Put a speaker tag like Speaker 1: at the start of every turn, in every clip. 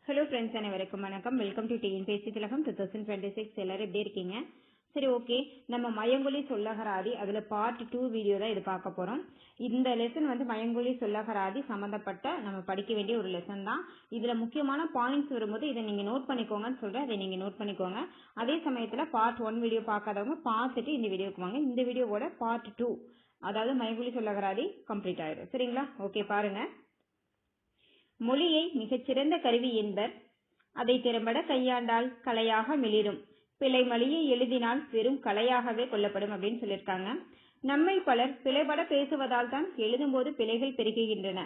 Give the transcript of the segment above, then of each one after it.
Speaker 1: Hello friends, அனைவருக்கும் வணக்கம். Welcome to TNPSC திலகம் 2026. எல்லாரும் எப்படி இருக்கீங்க? சரி, ஓகே. நம்ம மயங்கொலி சொல்லகராதி அதில் பார்ட் 2 வீடியோ தான் இது பார்க்க போகிறோம். இந்த லெசன் வந்து மயங்கொலி சொல்லகராதி சம்மந்தப்பட்ட நம்ம படிக்க வேண்டிய ஒரு லெசன் தான். இதில் முக்கியமான பாயிண்ட்ஸ் வரும்போது இதை நீங்கள் நோட் பண்ணிக்கோங்கன்னு சொல்கிறேன். அதை நீங்கள் நோட் பண்ணிக்கோங்க. அதே சமயத்தில் பார்ட் 1 வீடியோ பார்க்காதவங்க பார்த்துட்டு இந்த வீடியோக்கு வாங்க. இந்த வீடியோவோட பார்ட் 2, அதாவது மயங்கொலி சொல்லகராதி கம்ப்ளீட் ஆயிடும். சரிங்களா? ஓகே, பாருங்க. மொழியை மிகச்சிறந்த கருவி என்பர். அதை திறம்பட கையாண்டால் கலையாக மிளிரும். பிழை மொழியை எழுதினால் வெறும் கலையாகவே கொள்ளப்படும் அப்படின்னு சொல்லியிருக்காங்க. நம்மை பலர் பிழைபட பேசுவதால் தான் எழுதும்போது பிழைகள் பெருகுகின்றன.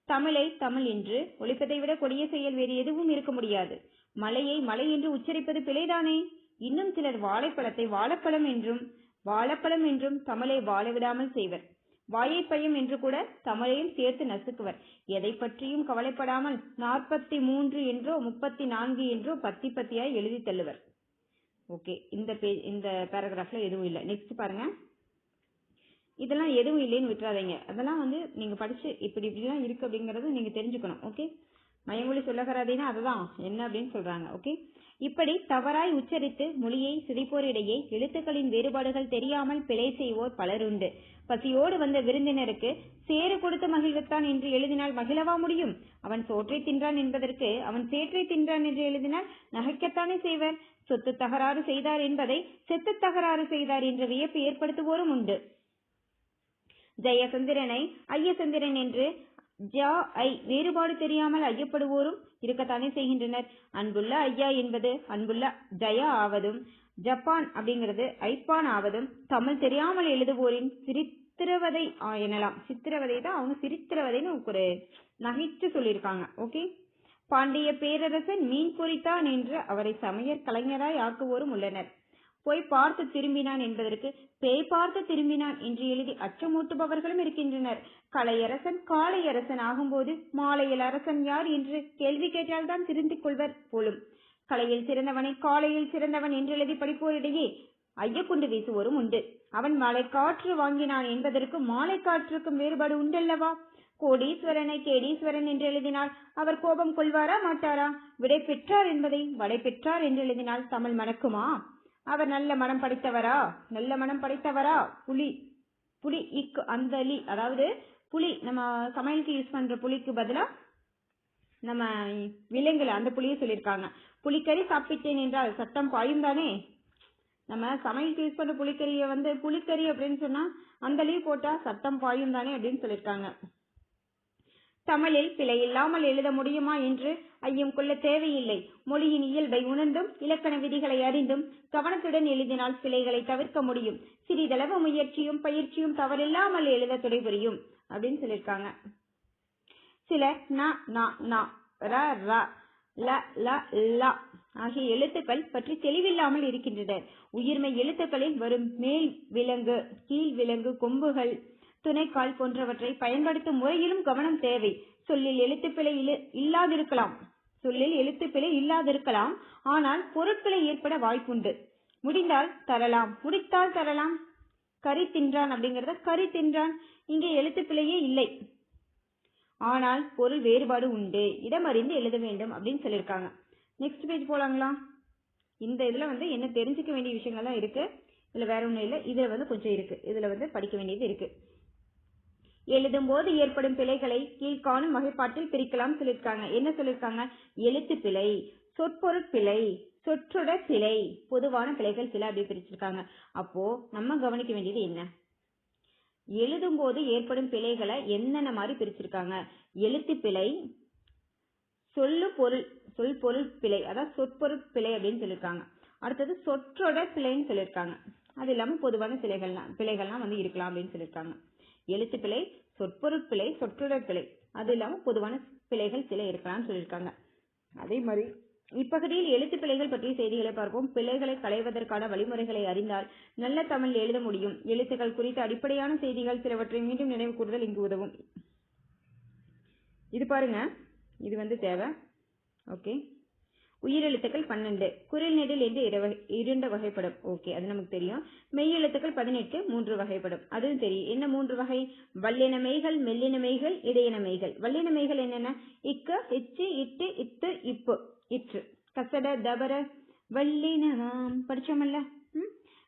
Speaker 1: தமிழை தமிழ் என்று ஒழிப்பதை விட கொடிய செயல் வேறு எதுவும் இருக்க முடியாது. மலையை மலை என்று உச்சரிப்பது பிழைதானே. இன்னும் சிலர் வாழைப்பழத்தை வாழைப்பழம் என்றும் வாழைப்பழம் என்றும் தமிழை வாழ விடாமல் செய்வர். வாயைப்பயம் என்று கூட தமிழையும் சேர்த்து நசுக்குவர். எதை பற்றியும் கவலைப்படாமல் 43 என்றோ 34 என்றோ பத்தி பத்தியாய் எழுதி தள்ளுவர். ஓகே, இந்த பேராகிராஃப்ல எதுவும் இல்லை. நெக்ஸ்ட் பாருங்க. இதெல்லாம் எதுவும் இல்லைன்னு விட்டுறாதீங்க. அதெல்லாம் வந்து நீங்க படிச்சு இப்படிலாம் இருக்கு அப்படிங்கறது நீங்க தெரிஞ்சுக்கணும். ஓகே, மயங்கொலி சொல்லகராதினா அதுதான் என்ன அப்படின்னு சொல்றாங்க. ஓகே, இப்படி தவறாய் உச்சரித்து மொழியை சிதைப்போரிடையே எழுத்துக்களின் வேறுபாடுகள் தெரியாமல் பிழை செய்வோர் பலருண்டு. பசியோடு வந்த விருந்தினருக்கு சேறு கொடுத்து மகிழ்வத்தான் என்று எழுதினால் மகிழவா முடியும்? அவன் சோற்றை தின்றான் என்பதற்கு அவன் சேற்றை தின்றான் என்று எழுதினால் நகைக்கத்தானே செய்வர். சொத்து தகராறு செய்தார் என்பதை செத்து தகராறு செய்தார் என்ற வியப்பு ஏற்படுத்துவோரும் உண்டு. ஜெயசந்திரனை ஐயசந்திரன் என்று வேறுபாடு தெரியாமல் ஐயப்படுவோரும் இருக்கத்தானே செய்கின்றனர். அன்புள்ள ஐயா என்பது அன்புள்ள ஜயா ஆவதும், ஜப்பான் அப்படிங்கிறது ஐப்பான் ஆவதும் தமிழ் தெரியாமல் எழுதுவோரின் சித்திரவதை எனலாம். சித்திரவதை தான் அவங்க சித்திரவதைன்னு ஒரு நகைச்சு சொல்லியிருக்காங்க. ஓகே, பாண்டிய பேரரசன் மீன் பொறித்தான் என்று அவரை சமையற் கலைஞராய் ஆக்குவோரும் உள்ளனர். போய் பார்த்து திரும்பினான் என்பதற்கு பேய் பார்த்து திரும்பினான் என்று எழுதி அச்சமூட்டுபவர்களும் இருக்கின்றனர். கலையரசன் காளையரசன் ஆகும்போது மாலையில் அரசன் யார் என்று கேள்வி கேட்டால்தான் திருந்திக் கொள்வர் போலும். கலையில் சிறந்தவனை காளையில் சிறந்தவன் என்று எழுதி படிப்போரிடையே ஐயக்குண்டு வீசுவோரும் உண்டு. அவன் மாலை காற்று வாங்கினான் என்பதற்கு மாலை காற்றுக்கும் வேறுபாடு உண்டல்லவா? கோடீஸ்வரனை கேடீஸ்வரன் என்று எழுதினால் அவர் கோபம் கொள்வாரா மாட்டாரா? விடை பெற்றார் என்பதை வடை பெற்றார் என்று எழுதினால் தமிழ் மணக்குமா? அவர் நல்ல மனம் படைத்தவரா? நல்ல மனம் படைத்தவரா? புலி புலி இக்கு அந்தலி, அதாவது புலி நம்ம சமையலுக்கு யூஸ் பண்ற புளிக்கு பதிலா நம்ம விலங்குல அந்த புளியை சொல்லியிருக்காங்க. புலிக்கறி சாப்பிட்டேன் என்றால் சட்டம் பாயும் தானே. நம்ம சமையலுக்கு யூஸ் பண்ற புளிக்கறியை வந்து புலிக்கறி அப்படின்னு சொன்னா அந்தலி போட்டா சட்டம் பாயும் தானே அப்படின்னு சொல்லியிருக்காங்க. தமிழில் பிழை இல்லாமல் எழுத முடியுமா என்று ஐயம் கொள்ள தேவையில்லை. மொழியின் இயல்பை உணர்ந்தும் இலக்கண விதிகளை அறிந்தும் கவனத்துடன் எழுதினால் பிழைகளை தவிர்க்க முடியும். சிறிதளவு முயற்சியும் பயிற்சியும் தவறில்லாமல் எழுத துணை புரியும் அப்படின்னு சொல்லியிருக்காங்க. சிலர் ஆகிய எழுத்துக்கள் பற்றி தெளிவில்லாமல் இருக்கின்றனர். உயிர்மை எழுத்துக்களில் வரும் மேல் விலங்கு, கீழ் விலங்கு, கொம்புகள், துணைக்கால் போன்றவற்றை பயன்படுத்தும் முறையிலும் கவனம் தேவை. சொல்லில் எழுத்துப்பிழை இல்லாதிருக்கலாம், ஆனால் பொருட்பிழை ஏற்பட வாய்ப்புண்டு. முடிந்தால் தரலாம். கறி தின்றான் அப்படிங்கறத கறி தின்றான், இங்கே எழுத்துப்பிழையே இல்லை, ஆனால் பொருள் வேறுபாடு உண்டு. இடமறிந்து எழுத வேண்டும் அப்படின்னு சொல்லியிருக்காங்க. நெக்ஸ்ட் பேஜ் போலாங்களா? இந்த இதுல வந்து என்ன தெரிஞ்சுக்க வேண்டிய விஷயங்கள்லாம் இருக்கு. இதுல வேற ஒண்ணும் இல்லை. இதுல வந்து கொஞ்சம் இருக்கு. இதுல வந்து படிக்க வேண்டியது இருக்கு. எழுதும் போது ஏற்படும் பிழைகளை கீழ்காணும் வகைப்பாட்டில் பிரிக்கலாம் சொல்லியிருக்காங்க. என்ன சொல்லியிருக்காங்க? எழுத்து பிழை, சொற்பொருட்பிழை, சொற்றொடர் பிழை, பொதுவான பிழைகள் சில அப்படி பிரிச்சிருக்காங்க. அப்போ நம்ம கவனிக்க வேண்டியது என்ன? எழுதும் போது ஏற்படும் பிழைகளை என்னென்ன மாதிரி பிரிச்சிருக்காங்க? எழுத்து பிழை, சொல் பொருள் பிழை, அதாவது சொற்பொருட்பிழை அப்படின்னு சொல்லியிருக்காங்க. அடுத்தது சொற்றொடர் பிழைன்னு சொல்லியிருக்காங்க. அது இல்லாம பொதுவான பிழைகள்லாம் வந்து இருக்கலாம் அப்படின்னு சொல்லியிருக்காங்க. எழுத்து பிழை, சொற்பொருட்பிழை, சொற்றொடர் பிழை, அது இல்லாம பொதுவான பிழைகள் சில இருக்கலாம்னு சொல்லியிருக்காங்க. அதே மாதிரி இப்பகுதியில் எழுத்து பிழைகள் பற்றிய செய்திகளை பார்ப்போம். பிழைகளை களைவதற்கான வழிமுறைகளை அறிந்தால் நல்ல தமிழ் எழுத முடியும். எழுத்துக்கள் குறித்த அடிப்படையான செய்திகள் சிலவற்றை மீண்டும் நினைவு கூறுதல் இங்கு உதவும். இது பாருங்க, இது வந்து தேவை. ஓகே, உயிரெழுத்துக்கள் 12, குறில் நெடில் என்று 2 வகைப்படும். ஓகே, அது நமக்கு தெரியும். மெய் எழுத்துக்கள் 18, 3 வகைப்படும். அதுவும் தெரியும். என்ன 3 வகை? வல்லின மெய்கள், மெல்லின மெய்கள், இடையின மெய்கள். வல்லின மெய்கள் என்னென்ன? இக்கு, இச்சு, இட்டு, இத்து, இப்பு, இற்று, கசட, தபர, வல்லினமாம் படிச்சோம்ல.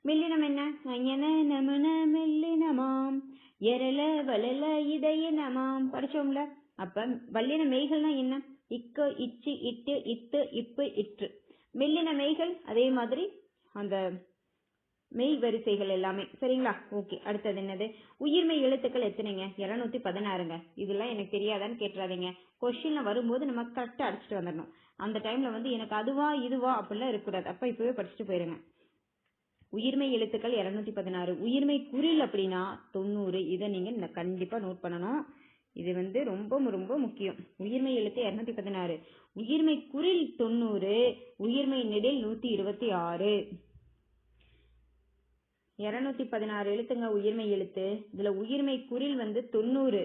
Speaker 1: மெல்லினம் என்ன? அயன நமன மெல்லினமாம், எரல வளல இடையினமாம் படிச்சோம்ல. அப்ப வல்லின மெய்கள்னா என்ன? இக்கு, இச்சு, இட்டு, இத்து, இப்பு, இற்று. மெல்லின மெய்கள் அதே மாதிரி அந்த மெய் வரிசைகள் எல்லாமே. சரிங்களா? ஓகே, அடுத்தது என்னது? உயிர்மெய் எழுத்துக்கள் எத்தனைங்க? 216ங்க. இதெல்லாம் எனக்கு தெரியாதான்னு கேட்டுறாதீங்க. கொஸ்டின்ல வரும்போது நம்ம கரெக்டா அடிச்சுட்டு வந்துடணும். அந்த டைம்ல வந்து எனக்கு அதுவா இதுவா அப்படிலாம் இருக்கக்கூடாது. அப்ப இப்பவே படிச்சுட்டு போயிருங்க. உயிர்மெய் எழுத்துக்கள் 216. உயிர்மெய் குறில் அப்படின்னா 90. இதை நீங்க கண்டிப்பா நோட் பண்ணணும். இது வந்து ரொம்ப ரொம்ப முக்கியம். உயிர்மெய் எழுத்து 216, உயிர்மெய் குறில் 90, உயிர்மெய் நெடில் 126. 216 எழுத்துங்க உயிர்மெய் எழுத்து. இதுல உயிர்மெய் குறில் வந்து 90,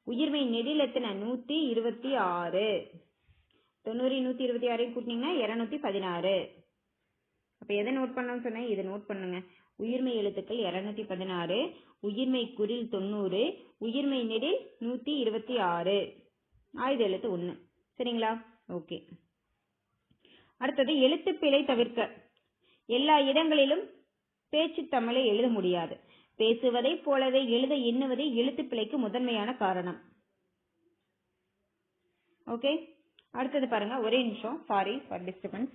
Speaker 1: உயிர்மெய் நெடில் எத்தனை? 126. 90 126 கூட்டினீங்கன்னா 216. அப்ப எதை நோட் பண்ணணும்னு சொன்னேன்? இதை நோட் பண்ணுங்க. உயிர்மெய் எழுத்துக்கள் 216, உயிர்மெய் குறில் 90, உயிர்மெய் நெடில் 126, ஆயுத எழுத்து 1. சரிங்களா? ஓகே. அடுத்தது எழுத்துப்பிழை தவிர்க்க. எல்லா இடங்களிலும் பேச்சு தமிழை எழுத முடியாது. பேசுவதை போலவே எழுத எண்ணுவதே எழுத்துப்பிழைக்கு முதன்மையான காரணம். ஓகே, அடுத்தது பாருங்க. ஒரே நிமிஷம், சாரி ஃபார் டிஸ்டர்பன்ஸ்.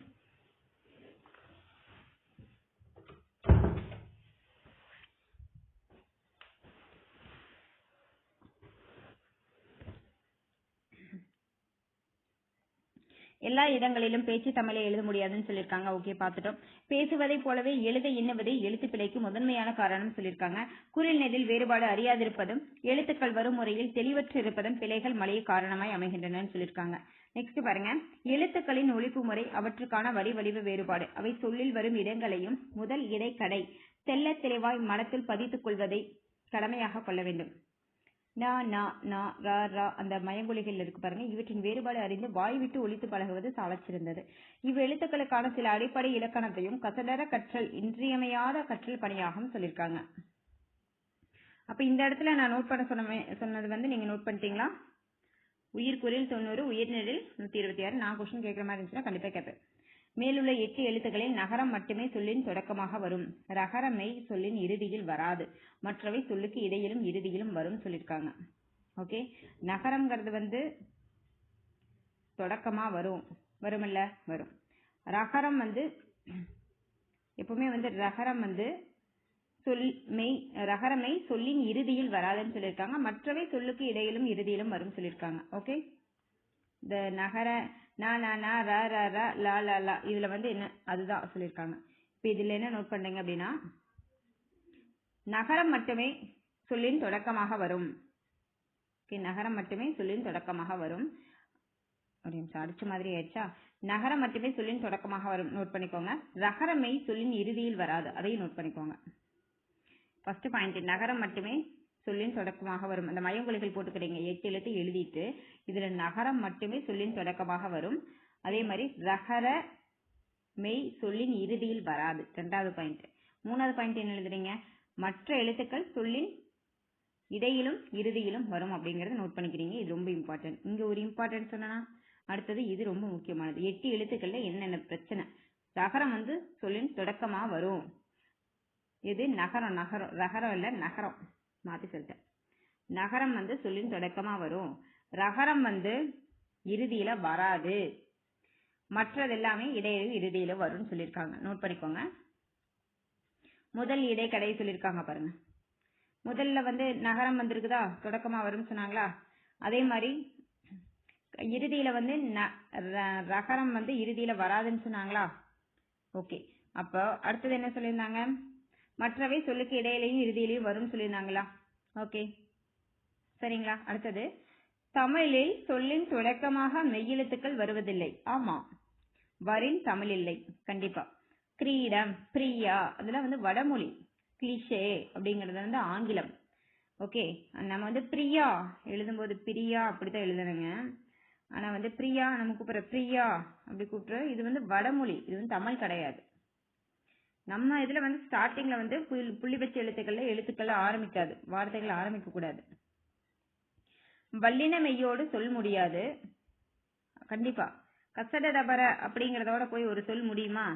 Speaker 1: எல்லா இடங்களிலும் பேச்சு தமிழை எழுத முடியாதுன்னு சொல்லியிருக்காங்க. ஓகே, பார்த்துட்டோம். பேசுவதை போலவே எழுத எண்ணுவதே எழுத்துப்பிழைக்கு முதன்மையான காரணம் சொல்லியிருக்காங்க. குறில் நெடில் வேறுபாடு அறியாதிருப்பதும் எழுத்துக்கள் வரும் முறையில் தெளிவற்று இருப்பதும் பிழைகள் மழைய காரணமாய் அமைகின்றன சொல்லியிருக்காங்க. நெக்ஸ்ட் பாருங்க. எழுத்துக்களின் ஒலிப்பு முறை, அவற்றுக்கான வடிவ வேறுபாடு, அவை சொல்லில் வரும் இடங்களையும் முதல் இடை கடை தெல்ல தெளிவாய் மனத்தில் பதித்துக் கொள்வதை கடமையாக கொள்ள வேண்டும். நா நா நா ரா ரா அந்த மயங்கொலிகள் இருக்கு பாருங்க. இவற்றின் வேறுபாடு அறிந்து வாய் விட்டு ஒலித்து பழகுவது சாலச்சிறந்தது. இவ் எழுத்துக்களுக்கான சில அடிப்படை இலக்கணத்தையும் கசடர கற்றல் இன்றியமையாத கற்றல் பணியாகவும் சொல்லியிருக்காங்க. அப்ப இந்த இடத்துல நான் நோட் பண்ண சொன்னது வந்து நீங்க நோட் பண்ணிட்டீங்களா? உயிர்குறில் 90, உயிர்நெடில் 126. நான் கொஸ்டின் கேட்கிற மாதிரி இருந்துச்சுன்னா கண்டிப்பா கேட்பேன். மேலுள்ள 8 எழுத்துக்களில் நகரம் மட்டுமே சொல்லின் தொடக்கமாக வரும். ரகரமெய் சொல்லின் இறுதியில் வராது. மற்றவை சொல்லுக்கு இடையிலும் இறுதியிலும் வரும் சொல்லியிருக்காங்க. ஓகே, நகரம்ங்கிறது வந்து தொடக்கமா வரும்ல, வரும். ரகரம் வந்து எப்பவுமே வந்து ரகரம் வந்து ரகரமெய் சொல்லின் இறுதியில் வராதுன்னு சொல்லியிருக்காங்க. மற்றவை சொல்லுக்கு இடையிலும் இறுதியிலும் வரும் சொல்லியிருக்காங்க. ஓகே, இந்த நகர நா நா நா ர ர ர லா லா லா இதுல வந்து என்ன அதுதான் சொல்லியிருக்காங்க. இப்ப இதுல என்ன நோட் பண்றீங்க அப்படின்னா, நகரம் மட்டுமே சொல்லின் தொடக்கமாக வரும். ஓகே, நகரம் மட்டுமே சொல்லின் தொடக்கமாக வரும். ஒரு நிமிஷம் அடிச்ச மாதிரி ஆயிடுச்சா? நகரம் மட்டுமே சொல்லின் தொடக்கமாக வரும், நோட் பண்ணிக்கோங்க. ரகரமெய் சொல்லின் இறுதியில் வராது, அதையும் நோட் பண்ணிக்கோங்க. ஃபர்ஸ்ட் பாயிண்ட், நகரம் மட்டுமே சொல்லின் தொடக்கமாக வரும். அந்த மயங்கொலிகள் போட்டுக்கிறீங்க, 8 எழுத்து எழுதிட்டு இதுல நகரம் மட்டுமே சொல்லின் தொடக்கமாக வரும். அதே மாதிரி ரகர மெய் சொல்லின் இறுதியில் வராது, 2வது பாயிண்ட். 3வது பாயிண்ட் என்ன எழுதுறீங்க? மற்ற எழுத்துக்கள் சொல்லின் இடையிலும் இறுதியிலும் வரும் அப்படிங்கறத நோட் பண்ணிக்கிறீங்க. இது ரொம்ப இம்பார்ட்டன்ட். இங்க ஒரு இம்பார்ட்டன்ட் சொன்னா அடுத்தது இது ரொம்ப முக்கியமானது. 8 எழுத்துக்கள்ல என்னென்ன பிரச்சனை? ரகரம் வந்து சொல்லின் தொடக்கமா வரும். இது நகரம் ரகரம் இல்ல நகரம், மாத்தி சொல்லிட்டேன். நகரம் வந்து சொல்லின் தொடக்கமா வரும். ரகரம் வந்து இறுதியில வராது. மற்றது எல்லாமே இடையில இறுதியில வரும்னு சொல்லியிருக்காங்க. நோட் பண்ணிக்கோங்க. முதல் இடை கடை சொல்லியிருக்காங்க பாருங்க. முதல்ல வந்து நகரம் வந்திருக்குதா, தொடக்கமா வரும்னு சொன்னாங்களா? அதே மாதிரி இறுதியில வந்து ரகரம் வந்து இறுதியில வராதுன்னு சொன்னாங்களா? ஓகே, அப்போ அடுத்தது என்ன சொல்லியிருந்தாங்க? மற்றவை சொல்லுக்கு இடையிலையும் இறுதியிலையும் வரும்னு சொல்லியிருந்தாங்களா? ஓகே, சரிங்களா? அடுத்தது, தமிழில் சொல்லின் தொடக்கமாக மெய்யெழுத்துக்கள் வருவதில்லை. ஆமா, வரின் தமிழ் இல்லை கண்டிப்பா. கிரீடம், பிரியா அதெல்லாம் வந்து வடமொழி. கிளிஷே அப்படிங்கறது வந்து ஆங்கிலம். ஓகே, நம்ம வந்து பிரியா எழுதும்போது பிரியா அப்படித்தான் எழுதணுங்க. ஆனா வந்து பிரியா நம்ம கூப்பிடுற பிரியா அப்படி கூப்பிடுற இது வந்து வடமொழி, இது வந்து தமிழ் கிடையாது. நம்ம இதுல வந்து ஸ்டார்டிங்ல வந்து புள்ளி வச்ச எழுத்துக்கள் ஆரம்பிக்காது, வார்த்தைகள் ஆரம்பிக்க கூடாது. வல்லின மெய்யோடு சொல் முடியாது. கண்டிப்பா கசட தபர அப்படிங்கறதோட போய் ஒரு சொல் முடியுமா?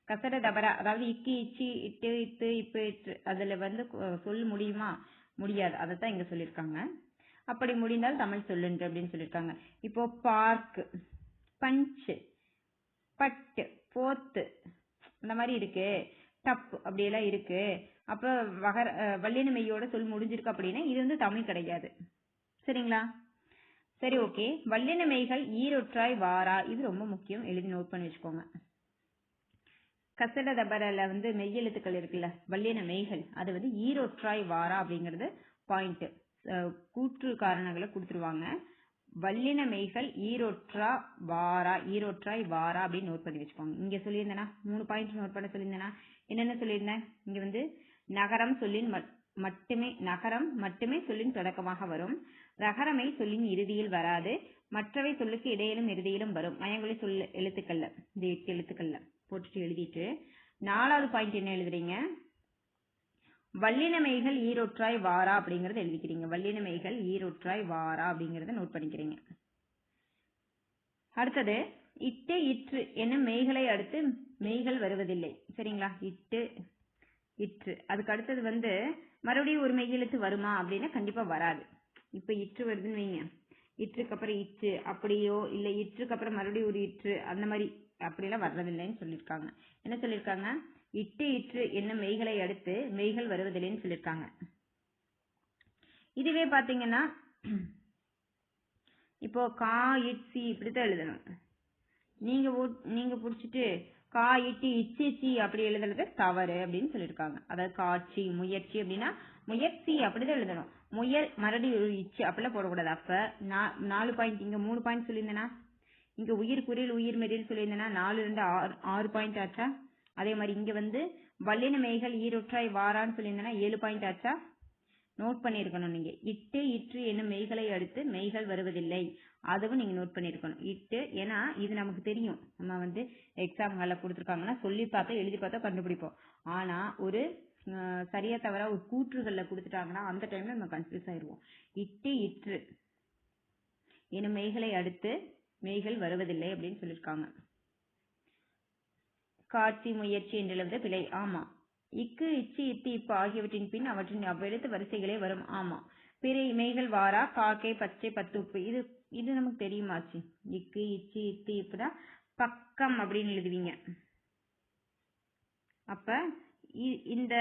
Speaker 1: கசட தபர அதாவது இக்கி இச்சி இட்டு இத்து இப்பு இட்டு அதுல வந்து சொல் முடியுமா? முடியாது. அதைத்தான் இங்க சொல்லியிருக்காங்க. அப்படி முடிந்தால் தமிழ் சொல்லுன்று அப்படின்னு சொல்லியிருக்காங்க. இப்போ பார்க், பஞ்சு, பட்டு, போத்து அந்த மாதிரி இருக்கு, டப் அப்படியெல்லாம் இருக்கு. அப்ப வல்லின மெய்யோட சொல் முடிஞ்சிருக்கு அப்படின்னா இது வந்து தமிழ் கிடையாது. சரிங்களா? சரி, ஓகே. வல்லின மெய்கள் ஈரொற்றாய் வாரா, இது ரொம்ப முக்கியம், எழுதி நோட் பண்ணி வச்சுக்கோங்க. கசட தபரல வந்து மெய்யெழுத்துக்கள் இருக்குல்ல, வல்லின மெய்கள், அது வந்து ஈரொற்றாய் வாரா அப்படிங்கிறது பாயிண்ட். கூற்று காரணங்களை கொடுத்துருவாங்க. வல்லின மெய்கள் ஈரொற்றா வாரா, ஈரொற்றாய் வாரா அப்படின்னு நோட் பண்ணி வச்சுக்கோங்க. இங்க சொல்லியிருந்தேன்னா 3 பாயிண்ட் நோட் பண்ண சொல்லியிருந்தேன்னா என்னென்ன சொல்லியிருந்தேன்? இங்க வந்து நகரம் சொல்லின் நகரம் மட்டுமே சொல்லின் தொடக்கமாக வரும். ரகரமை சொல்லின் இறுதியில் வராது. மற்றவை சொல்லுக்கு இடையிலும் இறுதியிலும் வரும். மயங்கொலி சொல் எழுத்துக்கள்ல இந்த 8 எழுத்துக்கள்ல போட்டுட்டு எழுதிட்டு 4வது பாயிண்ட் என்ன எழுதுறீங்க? வல்லின மெய்கள் ஈரொற்றாய் வாரா அப்படிங்கறத எழுதிக்கிறீங்க. வல்லின மெய்கள் ஈரொற்றாய் வாரா அப்படிங்கறத நோட் பண்ணிக்கிறீங்க. அடுத்தது இட்டு இற்று என்னும் மெய்களை அடுத்து மெய்கள் வருவதில்லை. சரிங்களா? இட்டு இற்று அதுக்கு அடுத்தது வந்து மறுபடியும் ஒரு மெய்யெழுத்து வருமா அப்படின்னா கண்டிப்பா வராது. இப்ப இற்று வருதுன்னு வைங்க, இற்றுக்கு அப்புறம் இற்று அப்படியோ இல்ல இற்றுக்கு அப்புறம் மறுபடியும் ஒரு இற்று அந்த மாதிரி அப்படியெல்லாம் வர்றதில்லைன்னு சொல்லியிருக்காங்க. என்ன சொல்லியிருக்காங்க? இட்டு இற்று என்னும் மெய்களை அடுத்து மெய்கள் வருவதில்லைன்னு சொல்லியிருக்காங்க. இதுவே பாத்தீங்கன்னா இப்போ கா இட்சி இப்படித்தான் எழுதணும். நீங்க புடிச்சிட்டு கா இட்டு இச்சி அப்படி எழுதுறது தவறு அப்படின்னு சொல்லியிருக்காங்க. அதாவது காட்சி முயற்சி அப்படின்னா முயற்சி அப்படிதான் எழுதணும். முயல் மறுபடியும் ஒரு இச்சு அப்படிலாம் போடக்கூடாது. அப்ப 4 பாயிண்ட், இங்க 3 பாயிண்ட் சொல்லியிருந்தேன்னா, இங்க உயிர் குறில் உயிர் மெரில் சொல்லியிருந்தேன்னா 4 2 6 பாயிண்ட் ஆச்சா? அதே மாதிரி இங்க வந்து வல்லின மெய்கள் ஈரொற்றாய் வாரான்னு சொல்லியிருந்தேன்னா 7 பாயிண்ட் ஆச்சா? நோட் பண்ணிருக்கணும் நீங்க. இட்டு இற்று என்னும் மெய்களை அடுத்து மெய்கள் வருவதில்லை, அதுவும் நீங்க நோட் பண்ணிருக்கணும். இட்டு, ஏன்னா இது நமக்கு தெரியும், நம்ம வந்து எக்ஸாம்ல கொடுத்துருக்காங்கன்னா சொல்லி பார்த்தா எழுதி பார்த்தா கண்டுபிடிப்போம். ஆனா ஒரு சரியா தவிர ஒரு கூற்றுகள்ல கொடுத்துட்டாங்கன்னா அந்த டைம்ல நம்ம கன்ஃபியூஸ் ஆயிருவோம். இட்டு இற்று என்னும் மெய்களை அடுத்து மெய்கள் வருவதில்லை அப்படின்னு சொல்லியிருக்காங்க. காட்சி முயற்சி என்றெழுவது பிழை. ஆமா. இக்கு இச்சி இத்து இப்பு ஆகியவற்றின் பின் அவற்றின் அவ்வெழுத்து வரிசைகளே வரும். ஆமா. பிற மெய்கள் வாரா, காக்கை, பச்சை, பத்து, உப்பு, இது நமக்கு தெரியுமாச்சு. இக்கு இச்சி இத்து இப்புதான் பக்கம் அப்படின்னு எழுதுவீங்க. அப்ப இந்த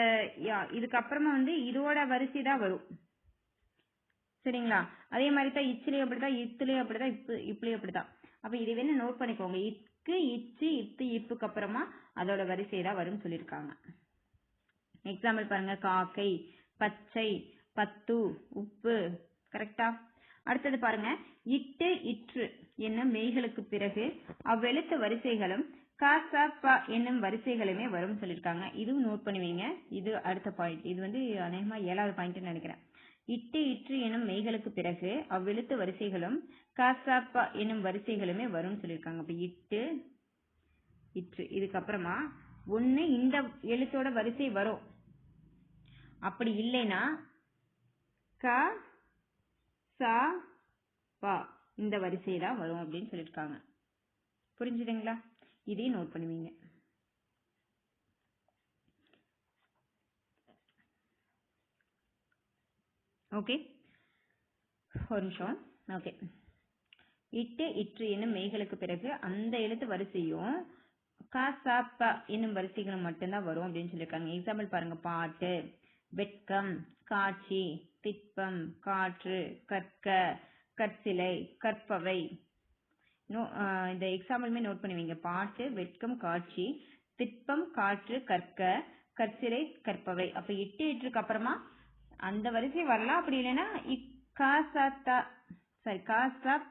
Speaker 1: இதுக்கு அப்புறமா வந்து இதோட வரிசை தான் வரும். சரிங்களா? அதே மாதிரி தான் இச்சிலையும் அப்படிதான், இத்துலையும் அப்படிதான், இப்பலையும் அப்படிதான். அப்ப இது வேணா நோட் பண்ணிக்கோங்க. இக்கு இச்சு இத்து இப்புக்கு அப்புறமா அதோட வரிசை தான் வரும் சொல்லியிருக்காங்க. எக்ஸாம்பிள் பாருங்க, காக்கை, பச்சை, பத்து, உப்பு. கரெக்டா? அடுத்தது பாருங்க, இட்டு இற்று என்னும் மெய்களுக்கு பிறகு அவ்வெழுத்து வரிசைகளும் க ச ப என்னும் வரிசைகளுமே வரும் சொல்லியிருக்காங்க. இதுவும் நோட் பண்ணுவீங்க. இது அடுத்த பாயிண்ட். இது வந்து அநேகமா 7வது பாயிண்ட் நினைக்கிறேன். இட்டு இற்று என்னும் மெய்களுக்கு பிறகு அவ்வெழுத்து வரிசைகளும் க ச ப என்னும் வரிசைகளுமே வரும் சொல்லியிருக்காங்க. அப்ப இட்டு இற்று இதுக்கப்புறமா ஒண்ணு இந்த எழுத்தோட வரிசை வரும், அப்படி இல்லைன்னா க ச ப இந்த வரிசை தான் வரும் அப்படின்னு சொல்லியிருக்காங்க. புரிஞ்சுதுங்களா? இதையும் நோட் பண்ணுவீங்க. ஓகே, ஒரு நிமிஷம். ஓகே, இட்டு இற்று என்னும் மெய்களுக்கு பிறகு அந்த எழுத்து வரிசையும் க ச ப என்னும் வரிசைகளும் மட்டும்தான் வரும் அப்படின்னு சொல்லியிருக்காங்க. எக்ஸாம்பிள் பாருங்க, பாட்டு, வெட்கம், காட்சி, திட்பம், காற்று, கற்க, கற்சிலை, கற்பவை. இந்த எக்ஸாம்பிளுமே நோட் பண்ணுவீங்க. பாட்டு, வெட்கம், காட்சி, திட்பம், காற்று, கற்க, கற்சிலை, கற்பவை. அப்ப இட்டு இற்றுக்கு அப்புறமா அந்த வரிசை வரலாம், அப்படி இல்லைன்னா க ச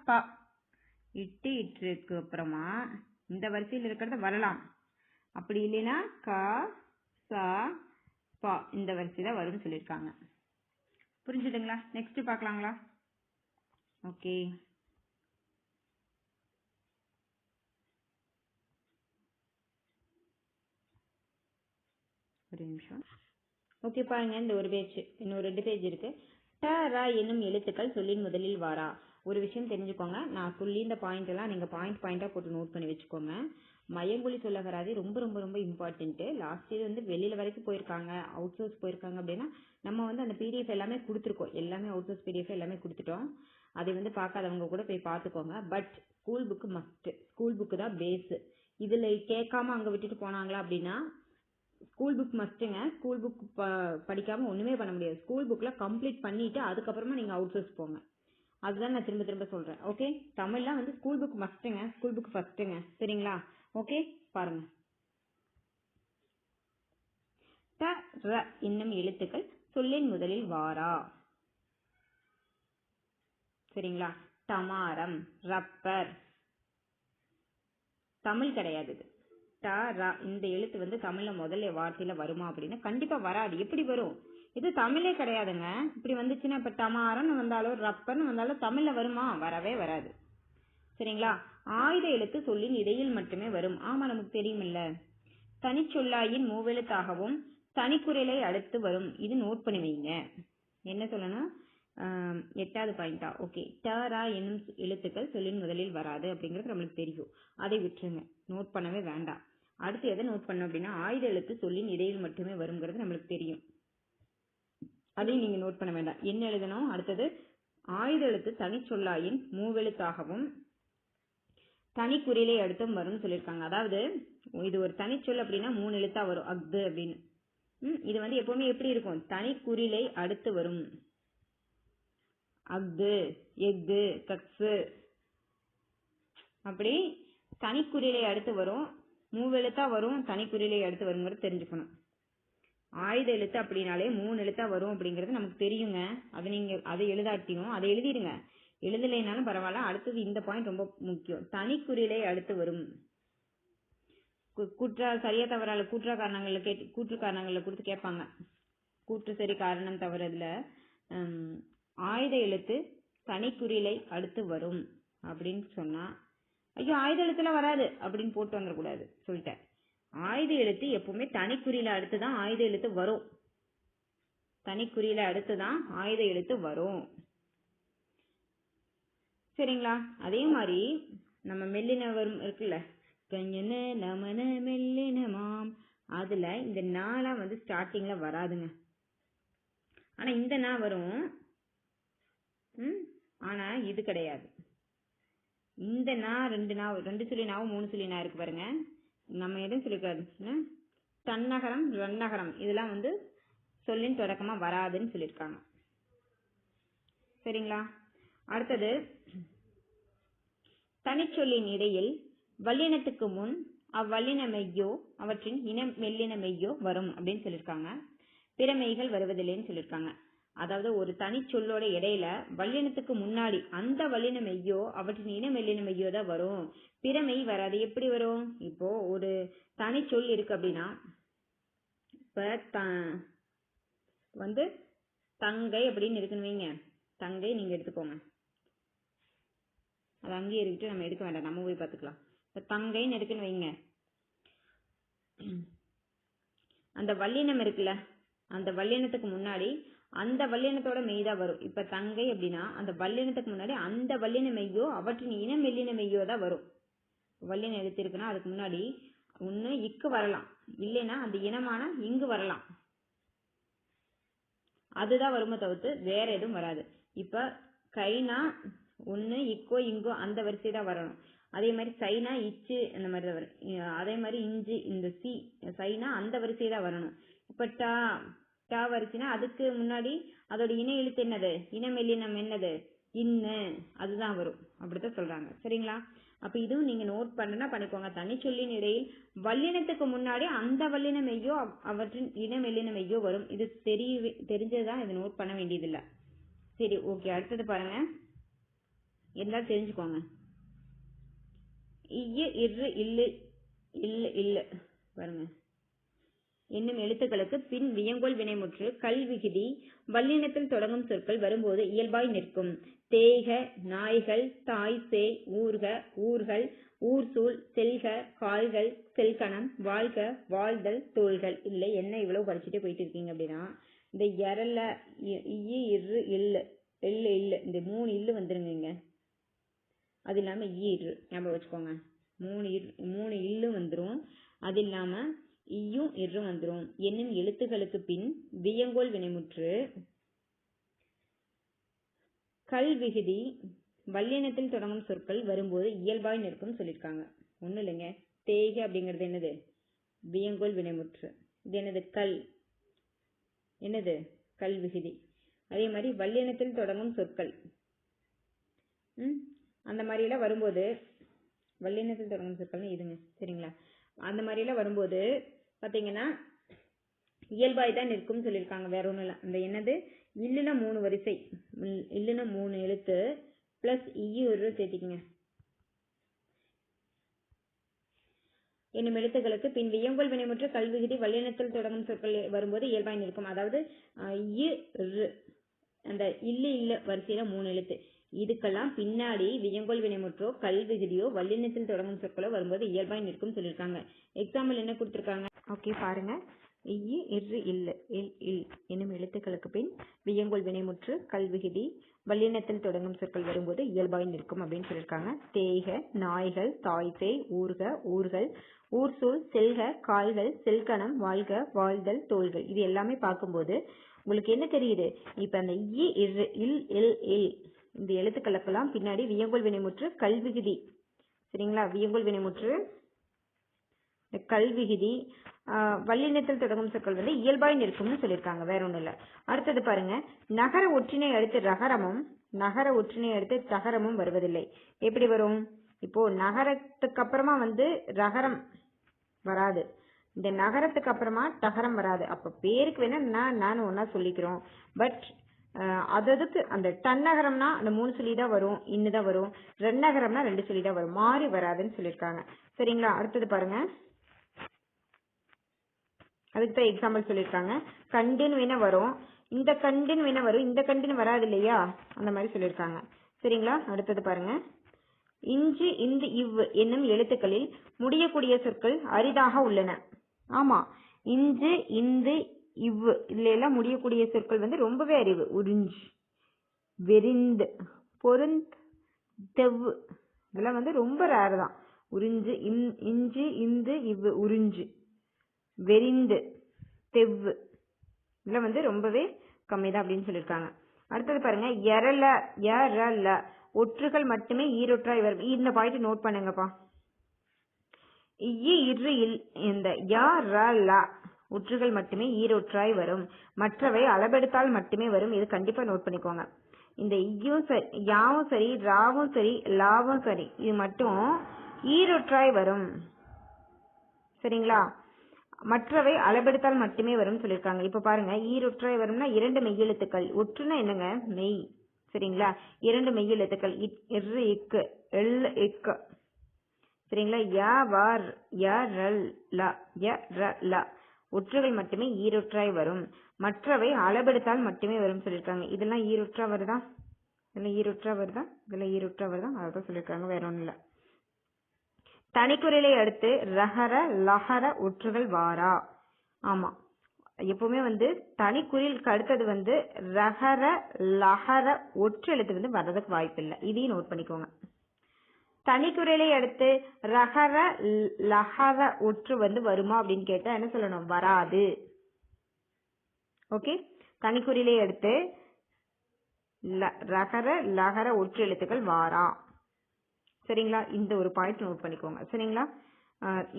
Speaker 1: ப இட்டு இற்றுக்கு அப்புறமா இந்த வரிசையில் இருக்கிறத வரலாம், அப்படி இல்லைன்னா க ச ப இந்த வரிசை தான் வரும்னு சொல்லியிருக்காங்க. புரிஞ்சுதுங்களா? நெக்ஸ்ட் பார்க்கலாங்களா? ஓகே, ஒரு நிமிஷம். ஓகே பாருங்க, இந்த ஒரு பேஜ், இன்னும் 2 பேஜ் இருக்கு. ட ர என்னும் எழுத்துக்கள் சொல்லின் முதலில் வாரா. ஒரு விஷயம் தெரிஞ்சுக்கோங்க, நான் சொல்லி இந்த பாயிண்ட் எல்லாம் நீங்க பாயிண்டா போட்டு நோட் பண்ணி வச்சுக்கோங்க. மயங்கொலி சொல்லகராதி ரொம்ப ரொம்ப ரொம்ப இம்பார்ட்டன்ட். லாஸ்ட் இயர் வந்து வெளியில வரைக்கும் போயிருக்காங்க, அவுட் சோர்ஸ் போயிருக்காங்க அப்படின்னா நம்ம வந்து அந்த பிடிஎஃப் எல்லாமே கொடுத்துருக்கோம், எல்லாமே அவுட் சோர்ஸ் பிடிஎஃப் எல்லாமே கொடுத்துட்டோம். அதை வந்து பார்க்காதவங்க கூட போய் பார்த்துக்கோங்க. But school book must, school book தான் பேஸ். இதுல கேட்காம அங்க விட்டுட்டு போனாங்களா அப்படின்னா ஸ்கூல் புக் மஸ்ட்டுங்க. ஸ்கூல் புக் படிக்காம ஒண்ணுமே பண்ண முடியாது. ஸ்கூல் புக்ல கம்ப்ளீட் பண்ணிட்டு அதுக்கப்புறமா நீங்க அவுட் சோர்ஸ் போங்க. அதுதான் நான் திரும்ப திரும்ப சொல்றேன். ஓகே, தமிழ்லாம் வந்து ஸ்கூல் புக் மஸ்ட்டுங்க, ஸ்கூல் புக் ஃபர்ஸ்ட்டுங்க. சரிங்களா? ஓகே பாருங்க, ட ர என்னும் எழுத்துக்கள் சொல்லின் முதலில் வாரா. சரிங்களா? டமாரம், ரப்பர், தமிழ் கிடையாது இது. ட ர இந்த எழுத்து வந்து தமிழ்ல முதல்ல வார்த்தையில வருமா அப்படின்னா கண்டிப்பா வராது. எப்படி வரும்? இது தமிழே கிடையாதுங்க. இப்படி வந்துச்சுன்னா இப்ப டமாரம்னு வந்தாலும் ரப்பர்னு வந்தாலும் தமிழ்ல வருமா? வரவே வராது. சரிங்களா? ஆயுத எழுத்து சொல்லின் இடையில் மட்டுமே வரும். ஆமா, நமக்கு தெரியுமில்ல. தனிச்சொல்லாயின் மூவெழுத்தாகவும் தனிக்குறளை அடுத்து வரும். இது நோட் பண்ணி வைங்க. என்ன சொல்லணும்? 8வது பாயிண்டா? ஓகே, ட ர என்னும் எழுத்துக்கள் சொல்லின் முதலில் வராது அப்படிங்கிறது நம்மளுக்கு தெரியும். அதை விட்டுருங்க, நோட் பண்ணவே வேண்டாம். அடுத்து எதை நோட் பண்ணணும் அப்படின்னா ஆயுத எழுத்து சொல்லின் இடையில் மட்டுமே வருங்கிறது நம்மளுக்கு தெரியும். அதையும் நீங்க நோட் பண்ண வேண்டாம். என்ன எழுதணும்? அடுத்தது ஆயுத எழுத்து தனிச்சொல்லாயின் மூவெழுத்தாகவும் தனிக்குறிலை அடுத்தும் வரும்னு சொல்லியிருக்காங்க. அதாவது இது ஒரு தனிச்சொல் அப்படின்னா 3 எழுத்தா வரும், அஃது அப்படின்னு. இது வந்து எப்பவுமே எப்படி இருக்கும்? தனிக்குறிலை அடுத்து வரும். அஃது, எஃகு, கக்ஸு, அப்படி தனிக்குறிலை அடுத்து வரும். மூவெழுத்தா வரும், தனிக்குறிலை அடுத்து வருங்கிறது தெரிஞ்சுக்கணும். ஆயுத எழுத்து அப்படின்னாலே 3 எழுத்தா வரும் அப்படிங்கிறது நமக்கு தெரியுங்க. அது நீங்க அதை எழுதாட்டியும் அதை எழுதிடுங்க, எழுதலைனாலும் பரவாயில்ல. அடுத்தது இந்த பாயிண்ட் ரொம்ப முக்கியம். தனிக்குறிலை அடுத்து வரும். சரியா தவறால கூற்று காரணங்கள்ல கொடுத்து கேட்பாங்க. கூற்று சரி காரணம் தவறுல ஆயுத எழுத்து தனிக்குறிலை அடுத்து வரும் அப்படின்னு சொன்னா ஐயோ ஆயுத எழுத்துல வராது அப்படின்னு போட்டு வந்துடக்கூடாது சொல்லிட்டேன். ஆயுத எழுத்து எப்பவுமே தனிக்குறியில அடுத்துதான் ஆயுத எழுத்து வரும். தனிக்குறியில அடுத்துதான் ஆயுத எழுத்து வரும். சரிங்களா? அதே மாதிரி நம்ம மெல்லின வரும் இருக்குல்ல, கஞ்சன நமன மெல்லினமாம், அதுல இந்த நாலாம் வந்து ஸ்டார்டிங்ல வராதுங்க. ஆனா இந்த நா வரும். ஆனா இது கிடையாது. இந்த நா 2 சொல்லி நாவும் 3 சொல்லி நா இருக்கு பாருங்க. நம்ம எதுவும் சொல்லிக்காது. தன்னகரம் ரன்னகரம் இதெல்லாம் வந்து சொல்லின் தொடக்கமா வராதுன்னு சொல்லியிருக்காங்க. சரிங்களா? அடுத்தது தனிச்சொல்லின் இடையில் வல்லினத்துக்கு முன் அவ்வல்லின மெய்யோ அவற்றின் இன மெல்லின மெய்யோ வரும் அப்படின்னு சொல்லியிருக்காங்க. பிற மெய்கள் வருவதில்லைன்னு சொல்லியிருக்காங்க. அதாவது ஒரு தனிச்சொல்லோட இடையில வல்லினத்துக்கு முன்னாடி அந்த வல்லின மெய்யோ அவற்றின் இன மெல்லின மெய்யோ தான் வரும், பிற மெய் வராது. எப்படி வரும்? இப்போ ஒரு தனிச்சொல் இருக்கு அப்படின்னா இப்ப வந்து தங்கை அப்படின்னு இருக்குன்னு வைங்க. தங்கை நீங்க எடுத்துக்கோங்க, அது அங்கேயே இருக்கிட்டு நம்ம எடுக்க வேண்டாம், நம்ம போய் பார்த்துக்கலாம். இப்ப தங்கைன்னு இருக்குன்னு வைங்க. அந்த வல்லினம் இருக்குல்ல, அந்த வல்லினத்துக்கு முன்னாடி அந்த வல்லினத்தோட மெய்தான் வரும். இப்ப தங்கை அப்படின்னா அந்த வல்லினத்துக்கு முன்னாடி அந்த வல்லின மெய்யோ அவற்றின் இன மெல்லின மெய்யோ தான் வரும். வல்லினம் எடுத்து இருக்குன்னா அதுக்கு முன்னாடி ஒண்ணு இக்கு வரலாம், இல்லைன்னா அந்த இனமான இங்கு வரலாம். அதுதான் வருமே தவிர்த்து வேற எதுவும் வராது. இப்ப கைனா ஒண்ணு இக்கோ இங்கோ அந்த வரிசை தான் வரணும். அதே மாதிரி சைனா இச்சு அந்த மாதிரி தான் வரும். அதே மாதிரி இஞ்சி இந்த சி சைனா அந்த வரிசை தான் வரணும். இப்ப டா டா வரிசைனா அதுக்கு முன்னாடி அதோட இன எழுத்து என்னது, இனமெல்லினம் என்னது, இன்னு, அதுதான் வரும். அப்படித்தான் சொல்றாங்க. சரிங்களா? அப்ப இதுவும் நீங்க நோட் பண்ணனா பண்ணிக்கோங்க. தனிச்சொல்லின் இடையில் வல்லினத்துக்கு முன்னாடி அந்த வல்லின மெய்யோ அவற்றின் இன மெல்லின மெய்யோ வரும். இது தெரிஞ்சதுதான், இது நோட் பண்ண வேண்டியதில்லை. சரி, ஓகே. அடுத்தது பாருங்க, எல்லாம் தெரிஞ்சுக்கோங்க. இய்யு இர்ரு இல்லு இல்லு இல்லு பாருங்க. என்னும் எழுத்துக்களுக்கு பின் வியங்கோல் வினைமுற்று கல் விகுதி வல்லினத்தில் தொடங்கும் சொற்கள் வரும்போது இயல்பாய் நிற்கும். தேய்க, நாய்கள், தாய், சேய், ஊர்க, ஊர்கள், ஊர்சூழ், செல்க, கால்கள், செல்கணம், வாழ்க, வாழ்தல், தோள்கள். இல்ல என்ன இவ்வளவு படிச்சுட்டே போயிட்டு இருக்கீங்க அப்படின்னா, இந்த எரல இரு இல்லு இல்லு இல்லு இந்த 3 இல்லு வந்துருங்க இங்க. அது இல்லாம இரு ஞாபகம் வச்சுக்கோங்க. 3 இல்லு வந்துரும். அது இல்லாம ஈயும் இரு வந்துரும். என்னும் எழுத்துக்களுக்கு பின் வியங்கோல் வினைமுற்று கல் விகுதி வல்லினத்தில் தொடங்கும் சொற்கள் வரும்போது இயல்பாய் நிற்கும் சொல்லியிருக்காங்க. ஒன்றும் இல்லைங்க, தேய்க அப்படிங்கிறது என்னது? வியங்கோல் வினைமுற்று. இது என்னது? கல். என்னது? கல் விகுதி. அதே மாதிரி வல்லினத்தில் தொடங்கும் சொற்கள் அந்த மாதிரிலாம் வரும்போது, வல்லினத்தில் தொடங்கும் சொற்கள்னு இதுங்க, சரிங்களா? அந்த மாதிரிலாம் வரும்போது பார்த்தீங்கன்னா இயல்பாய் தான் நிற்கும் சொல்லியிருக்காங்க. வேற ஒன்றும் இல்லை. அந்த என்னது? இல்லுன 3 வரிசை, இல்லுன 3 எழுத்து பிளஸ் இரு சேர்த்திக்குங்க. என்னும் எழுத்துக்களுக்கு பின் வியங்கோல் வினைமுற்று கல் விகுதி வல்லினத்தில் தொடங்கும் சொற்கள் வரும்போது இயல்பாய் நிற்கும். அதாவது அந்த இல்ல வரிசையில 3 எழுத்து. இதுக்கெல்லாம் பின்னாடி வியங்கோல் வினைமுற்றோ கல் விகுதியோ வல்லினத்தில் தொடங்கும் சொற்களோ வரும்போது இயல்பாய் நிற்கும் சொல்லியிருக்காங்க. எக்ஸாம்பிள் என்ன கொடுத்துருக்காங்க? ஓகே பாருங்க. இல் என்னும் எழுத்துக்களுக்கு பின் வியங்கோல் வினைமுற்று கல் விகுதி வல்லினத்தில் தொடங்கும் சொற்கள் வரும்போது இயல்பாய் நிற்கும் அப்படின்னு சொல்லியிருக்காங்க. தேய்க, நாய்கள், தாய், சேய், ஊர்க, ஊர்கள், ஊர்சூழ், செல்க, கால்கள், செல்கணம், வாழ்க, வாழ்தல், தோள்கள். இது எல்லாமே பார்க்கும்போது உங்களுக்கு என்ன தெரியுது? இப்ப அந்த இல் இந்த எழுத்துக்களுக்கெல்லாம் பின்னாடி வியங்கோல் வினைமுற்று கல் விகுதி, சரிங்களா? வியங்கோல் வினைமுற்று கல் விகுதி வல்லினத்தில் தொடங்கும் சொற்கள் வந்து இயல்பாய் நிற்கும்னு சொல்லியிருக்காங்க. வேற ஒன்றும் இல்லை. அடுத்தது பாருங்க, நகர ஒற்றினை அடுத்து ரகரமும் நகர ஒற்றினை அடுத்து தகரமும் வருவதில்லை. எப்படி வரும்? இப்போ நகரத்துக்கு அப்புறமா வந்து ரகரம் வராது, இந்த நகரத்துக்கு அப்புறமா தகரம் வராது. அப்ப பேருக்கு வேணா நானும் ஒன்னா சொல்லிக்கிறோம். பட் அதுக்கு அந்த தன்னகரம்னா அந்த 3 சொல்லி தான் வரும், இன்னுதான் வரும். ரென்னகரம்னா 2 சொல்லி தான் வரும், மாறி வராதுன்னு சொல்லியிருக்காங்க. சரிங்களா? அடுத்தது பாருங்க, அதுக்கு தான் எக்ஸாம்பிள் சொல்லியிருக்காங்க. கண்டுன்னு வேணா வரும், இந்த கண்டுன்னு வேணா வரும், இந்த கண்டுன்னு வராது இல்லையா? அந்த மாதிரி சொல்லியிருக்காங்க. சரிங்களா? அடுத்தது பாருங்க, இஞ்சு, இந்த, இவ் என்னும் எழுத்துக்களில் முடியக்கூடிய சொற்கள் அரிதாக உள்ளன. ஆமா, இஞ்சு, இந்து, இவ் இதுல எல்லாம் முடியக்கூடிய சொற்கள் வந்து ரொம்பவே அரிவு. உறிஞ்சு, வெறிந்து, பொருந்த், தெவ் இதெல்லாம் வந்து ரொம்ப ரேர் தான். உறிஞ்சு, இஞ்சு, இந்து, இவ், உறிஞ்சு, வெறிந்து, தெவ் இதெல்லாம் வந்து ரொம்பவே கம்மி தான் அப்படின்னு சொல்லியிருக்காங்க. அடுத்தது பாருங்க, எரல ஒற்றுகள் மட்டுமே ஈரொற்றாய் வரும். இந்த பாயிண்ட் நோட் பண்ணுங்கப்பா. இந்த ஒற்றுகள் மட்டுமே ஈரொற்றாய் வரும், மற்றவை அளபெடுத்தால் மட்டுமே வரும். இது கண்டிப்பா நோட் பண்ணிக்கோங்க. இந்த யாவும் சரி, ராவும் சரி, லாவும் சரி, இது மட்டும் ஈரொற்றாய் வரும். சரிங்களா? மற்றவை அளபெடுத்தால் மட்டுமே வரும் சொல்லியிருக்காங்க. இப்ப பாருங்க, ஈரொற்றாய் வரும்னா 2 மெய்யெழுத்துக்கள். ஒற்றுனா என்னங்க? மெய். சரிங்களா? 2 மெய்யெழுத்துக்கள். இரு, இக்கு, எல், இக்கு. சரிங்களா? ஒற்றுகள் மட்டுமே ஈரொற்றாய் வரும், மற்றவை அளபெடுத்தால் மட்டுமே வரும் சொல்லியிருக்காங்க. இதெல்லாம் ஈரொற்றா வருதா? இதெல்லாம் ஈரொற்றா வருதா? இதெல்லாம் ஈரொற்றா வருதா? அதான் சொல்லியிருக்காங்க, வேற ஒண்ணும் இல்ல. தனிக்குறிலை அடுத்து ரகர லகர ஒற்றுகள் வாரா. ஆமா, எப்பவுமே வந்து தனிக்குறிலுக்கு அடுத்தது வந்து ரகர லகர ஒற்று எழுத்து வந்து வர்றதுக்கு வாய்ப்பு இல்லை. இதையும் நோட் பண்ணிக்கோங்க. தனிக்குறிலை அடுத்து ரகர லகர ஒற்று வந்து வருமா அப்படின்னு கேட்டா என்ன சொல்லணும்? வராது. ஓகே, தனிக்குறிலை அடுத்து ரகர லகர ஒற்று எழுத்துக்கள் வாரா. சரிங்களா? இந்த ஒரு பாயிண்ட் நோட் பண்ணிக்கோங்க. சரிங்களா?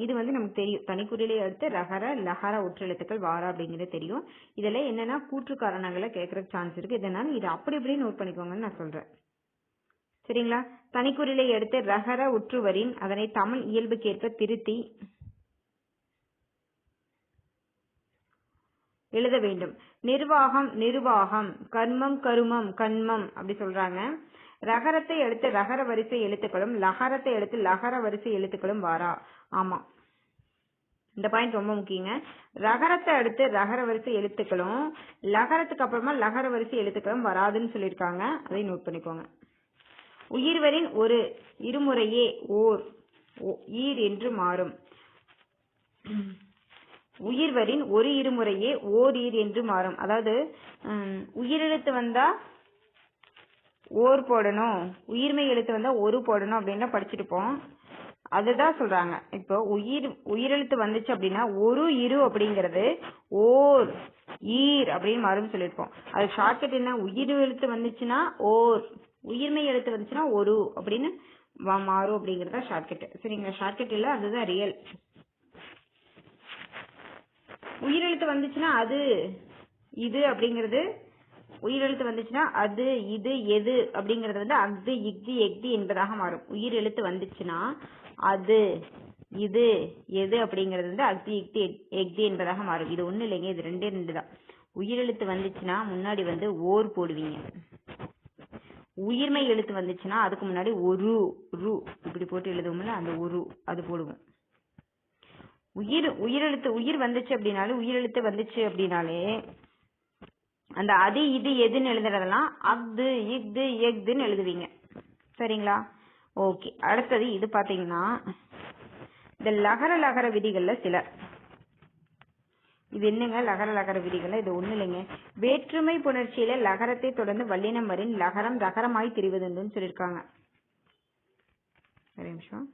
Speaker 1: இது வந்து நமக்கு தெரியும், தனிக்குறிலை அடுத்து ரகர லகர ஒற்று எழுத்துக்கள் வாரா அப்படிங்கிறது தெரியும். இதுல என்னன்னா கூற்று காரணங்களை கேட்கறதுக்கு சான்ஸ் இருக்கு. இதனால இது அப்படி இப்படி நோட் பண்ணிக்கோங்கன்னு நான் சொல்றேன். சரிங்களா? தனிக்குறிலை எடுத்து ரகர ஒற்றுவரின் அதனை தமிழ் இயல்புக்கேற்ப திருத்தி எழுத வேண்டும். நிர்வாகம், நிர்வாகம், கர்மம், கருமம், கண்மம் அப்படி சொல்றாங்க. ரகரத்தை எடுத்து ரகர வரிசை எழுத்துக்களும் லகரத்தை எடுத்து லகர வரிசை எழுத்துக்களும் வாரா. ஆமா, இந்த பாயிண்ட் ரொம்ப முக்கியங்க. ரகரத்தை அடுத்து ரகர வரிசை எழுத்துக்களும் லகரத்துக்கு அப்புறமா லகர வரிசை எழுத்துக்களும் வராதுன்னு சொல்லியிருக்காங்க. அதை நோட் பண்ணிக்கோங்க. உயிர்வரின் ஒரு இருமுறையே ஓர் ஈர் என்று மாறும். உயிர்வரின் ஒரு இருமுறையே ஓர் ஈர் என்று மாறும். அதாவது உயிரெழுத்து வந்தா ஓர் போடணும், உயிர்மை எழுத்து வந்தா ஒரு போடணும் அப்படின்னு படிச்சிருப்போம். அதுதான் சொல்றாங்க. இப்போ உயிரெழுத்து வந்துச்சு அப்படின்னா ஒரு இரு அப்படிங்கிறது ஓர் ஈர் அப்படின்னு மாறும் சொல்லியிருப்போம். அது ஷார்ட்கட் என்ன, உயிர் எழுத்து வந்துச்சுன்னா ஓர், உயிர்மை எழுத்து வந்துச்சுன்னா ஒரு அப்படின்னு மாறும் அப்படிங்கறத ஷார்ட்கட். சரிங்களா, ஷார்ட்கட் இல்ல, அதுதான் ரியல். உயிரெழுத்து வந்துச்சுன்னா அது இது அப்படிங்கிறது, உயிரெழுத்து வந்துச்சுன்னா அது இது எது அப்படிங்கறது வந்து அஃது இஃது எஃது என்பதாக மாறும். உயிர் எழுத்து வந்துச்சுன்னா அது இது எது அப்படிங்கிறது வந்து அஃது இஃது எஃது என்பதாக மாறும். இது ஒண்ணு இல்லைங்க, இது ரெண்டே ரெண்டு தான். உயிரெழுத்து வந்துச்சுன்னா முன்னாடி வந்து ஓர் போடுவீங்க. உயிர்மை எழுத்து வந்துச்சுன்னா அதுக்கு முன்னாடி ஒரு ரு இப்படி போட்டு எழுதுவோம்ல, அந்த ஒரு அது போடுவோம். உயிர் வந்துச்சு அப்படின்னாலே உயிரெழுத்து வந்துச்சு அப்படின்னாலே அந்த அது இது எதுன்னு எழுதுறதெல்லாம் அஃது இஃது எஃதுன்னு எழுதுவீங்க. சரிங்களா, ஓகே. அடுத்தது இது பாத்தீங்கன்னா இந்த லகர லகர விதிகள்ல சில. இது என்னங்க லகர லகர விதிகள்? இது ஒண்ணு இல்லைங்க, வேற்றுமை புணர்ச்சியில லகரத்தை தொடர்ந்து வல்லினம் வரின் லகரம் ரகரமாய் திரிவதுன்னு சொல்லியிருக்காங்க. ஒரு நிமிஷம்.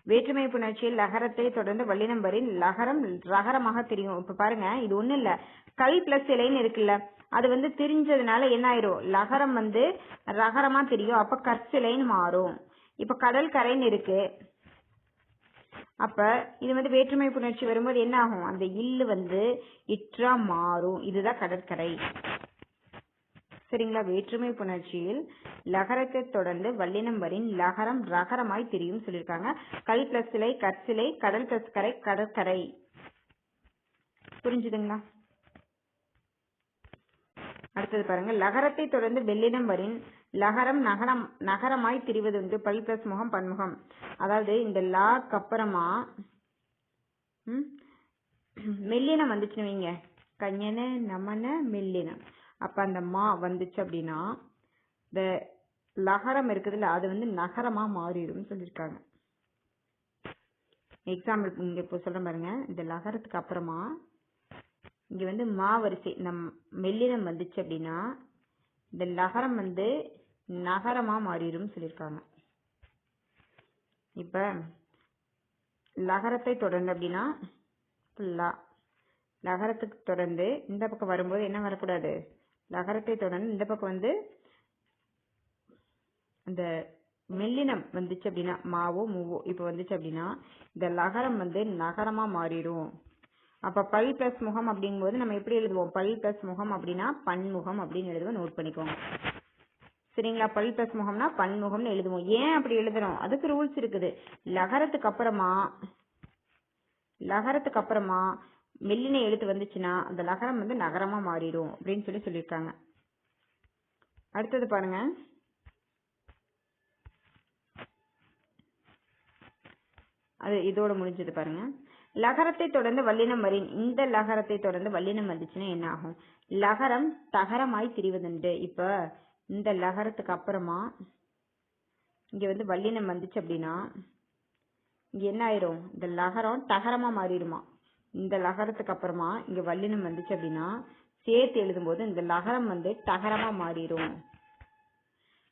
Speaker 1: வேற்றுமை புணர்ச்சியில் லகரத்தை தொடர்ந்து வல்லினம் வரின் லகரம் ரகரமாக தெரியும். இப்ப பாருங்க, இது ஒண்ணு இல்ல, கல் பிளஸ் இலைன்னு இருக்குல்ல, அது வந்து தெரிஞ்சதுனால என்ன ஆயிரும், லகரம் வந்து ரகரமா தெரியும். அப்ப கற்சிலைன்னு மாறும். இப்ப கடல் கரைன்னு இருக்கு, அப்ப இது வந்து வேற்றுமை புணர்ச்சி வரும்போது என்ன ஆகும், அந்த இல்லு வந்து இற்றா மாறும். இதுதான் கடற்கரை. சரிங்களா, வேற்றுமை புணர்ச்சியில் லகரத்தை தொடர்ந்து வல்லினம் வரின் லகரம் ரகரமாய் தெரியும் சொல்லியிருக்காங்க. கல் பிளஸ் சிலை கற்சிலை, கடல் பிளஸ் கரை கடற்கரை. புரிஞ்சுதுங்களா? அடுத்தது பாருங்க, லகரத்தை தொடர்ந்து வெள்ளினம் வரின் லகரம் நகரமாய் திரிவதுண்டு. பல் பிளஸ் முகம் பன்முகம். அதாவது இந்த லாக்கு அப்புறமா மெல்லினம் வந்துச்சுன்னு வைங்க, கஞ்சன நமன மெல்லினம். அப்ப அந்த மா வந்துச்சு அப்படின்னா இந்த லகரம் இருக்குதுல்ல, அது வந்து நகரமா மாறிடும் சொல்லியிருக்காங்க. எக்ஸாம்பிள் இங்க இப்போ சொல்றேன் பாருங்க, இந்த லகரத்துக்கு அப்புறமா இங்க வந்து மா வரிசை நம் மெல்லினம் வந்துச்சு அப்படின்னா இந்த லகரம் வந்து நகரமா மாறிடும் சொல்லியிருக்காங்க. இப்ப லகரத்தை தொடர்ந்து அப்படின்னா லகரத்துக்கு தொடர்ந்து இந்த பக்கம் வரும்போது என்ன வரக்கூடாது, லகரத்தை தொடர்ந்து இந்த பக்கம் வந்து அந்த மெல்லினம் வந்துச்சு அப்படின்னா மாவோ மூவோ இப்ப வந்துச்சு அப்படின்னா இந்த லகரம் வந்து நகரமா மாறிடும். அப்ப பல் பிளஸ் முகம் அப்படிங்கும்போது நம்ம எப்படி எழுதுவோம், பல் பிளஸ் முகம் அப்படின்னா பன்முகம் அப்படின்னு எழுதுவோம். நோட் பண்ணிக்கோங்க. சரிங்களா, பல் பிளஸ் முகம்னா பன்முகம்னு எழுதுவோம். ஏன் அப்படி எழுதுறோம், அதுக்கு ரூல்ஸ் இருக்குது. லகரத்துக்கு அப்புறமா மெல்லின எழுத்து வந்துச்சுன்னா அந்த லகரம் வந்து நகரமா மாறிடும் அப்படின்னு சொல்லியிருக்காங்க. அடுத்தது பாருங்க, அது இதோட முடிஞ்சது பாருங்க. லகரத்தை தொடர்ந்து வல்லினம் வரின் இந்த லகரத்தை தொடர்ந்து வல்லினம் வந்துச்சுன்னா என்ன ஆகும், லகரம் தகரமாய் திரிவதுண்டு. இப்ப இந்த லகரத்துக்கு அப்புறமா இங்க வந்து வல்லினம் வந்துச்சு அப்படின்னா இங்க என்ன ஆயிரும், இந்த லகரம் தகரமா மாறிடுமா. இந்த லகரத்துக்கு அப்புறமா இங்க வல்லினம் வந்துச்சு அப்படின்னா சேர்த்து எழுதும்போது இந்த லகரம் வந்து தகரமா மாறிடும்.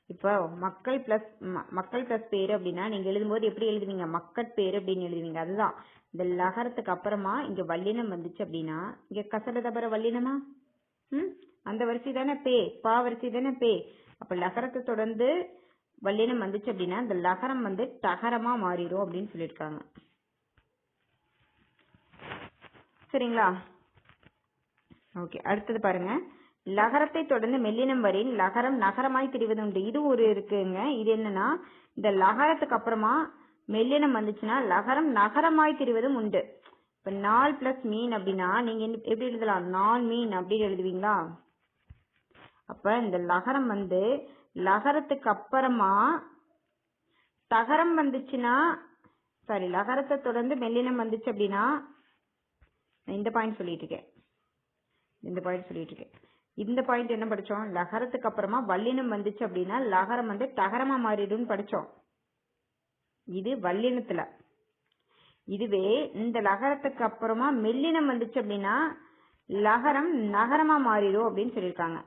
Speaker 1: இப்போ மக்கள் பிளஸ் பேரு அப்படின்னா நீங்க எழுதும்போது எப்படி எழுதுவீங்க, மக்கட்பேரு அப்படின்னு எழுதுவீங்க. அதுதான் இந்த லகரத்துக்கு அப்புறமா இங்க வல்லினம் வந்துச்சு அப்படின்னா இங்க கசட தபர வல்லினமா அந்த வரிசை தானே பே, பா வரிசை தானே பே. அப்ப லகரத்தை தொடர்ந்து வல்லினம் வந்துச்சு அப்படின்னா இந்த லகரம் வந்து தகரமா மாறிடும் அப்படின்னு சொல்லியிருக்காங்க. சரிங்களா, ஓகே. அடுத்தது பாருங்க, லகரத்தை தொடர்ந்து மெல்லினம் வரின் லகரம் நகரமாய் திரிவது உண்டு. இது ஒரு இருக்குங்க. இது என்னன்னா இந்த லகரத்துக்கு அப்புறமா மெல்லினம் வந்துச்சுன்னா லகரம் நகரமாய் திரிவதும் உண்டு. இப்ப நாள் பிளஸ் மீன் அப்படின்னா நீங்க எப்படி எழுதலாம், நாள் மீன் அப்படின்னு எழுதுவீங்களா. அப்ப இந்த லகரம் வந்து லகரத்துக்கு அப்புறமா தகரம் வந்துச்சுன்னா லகரத்தை தொடர்ந்து மெல்லினம் வந்துச்சு அப்படின்னா நான் இந்த பாயிண்ட் சொல்லிட்டு இருக்கேன். இந்த பாயிண்ட் என்ன படிச்சோம்? லகரத்துக்கு அப்புறமா வல்லினம் வந்துச்சு அப்படின்னா லகரம் வந்து தகரமா மாறிடும்னு படிச்சோம். இது வல்லினத்துல. இதுவே இந்த லகரத்துக்கு அப்புறமா மெல்லினம் வந்துச்சு அப்படின்னா லகரம் நகரமா மாறிடும் அப்படின்னு சொல்லியிருக்காங்க.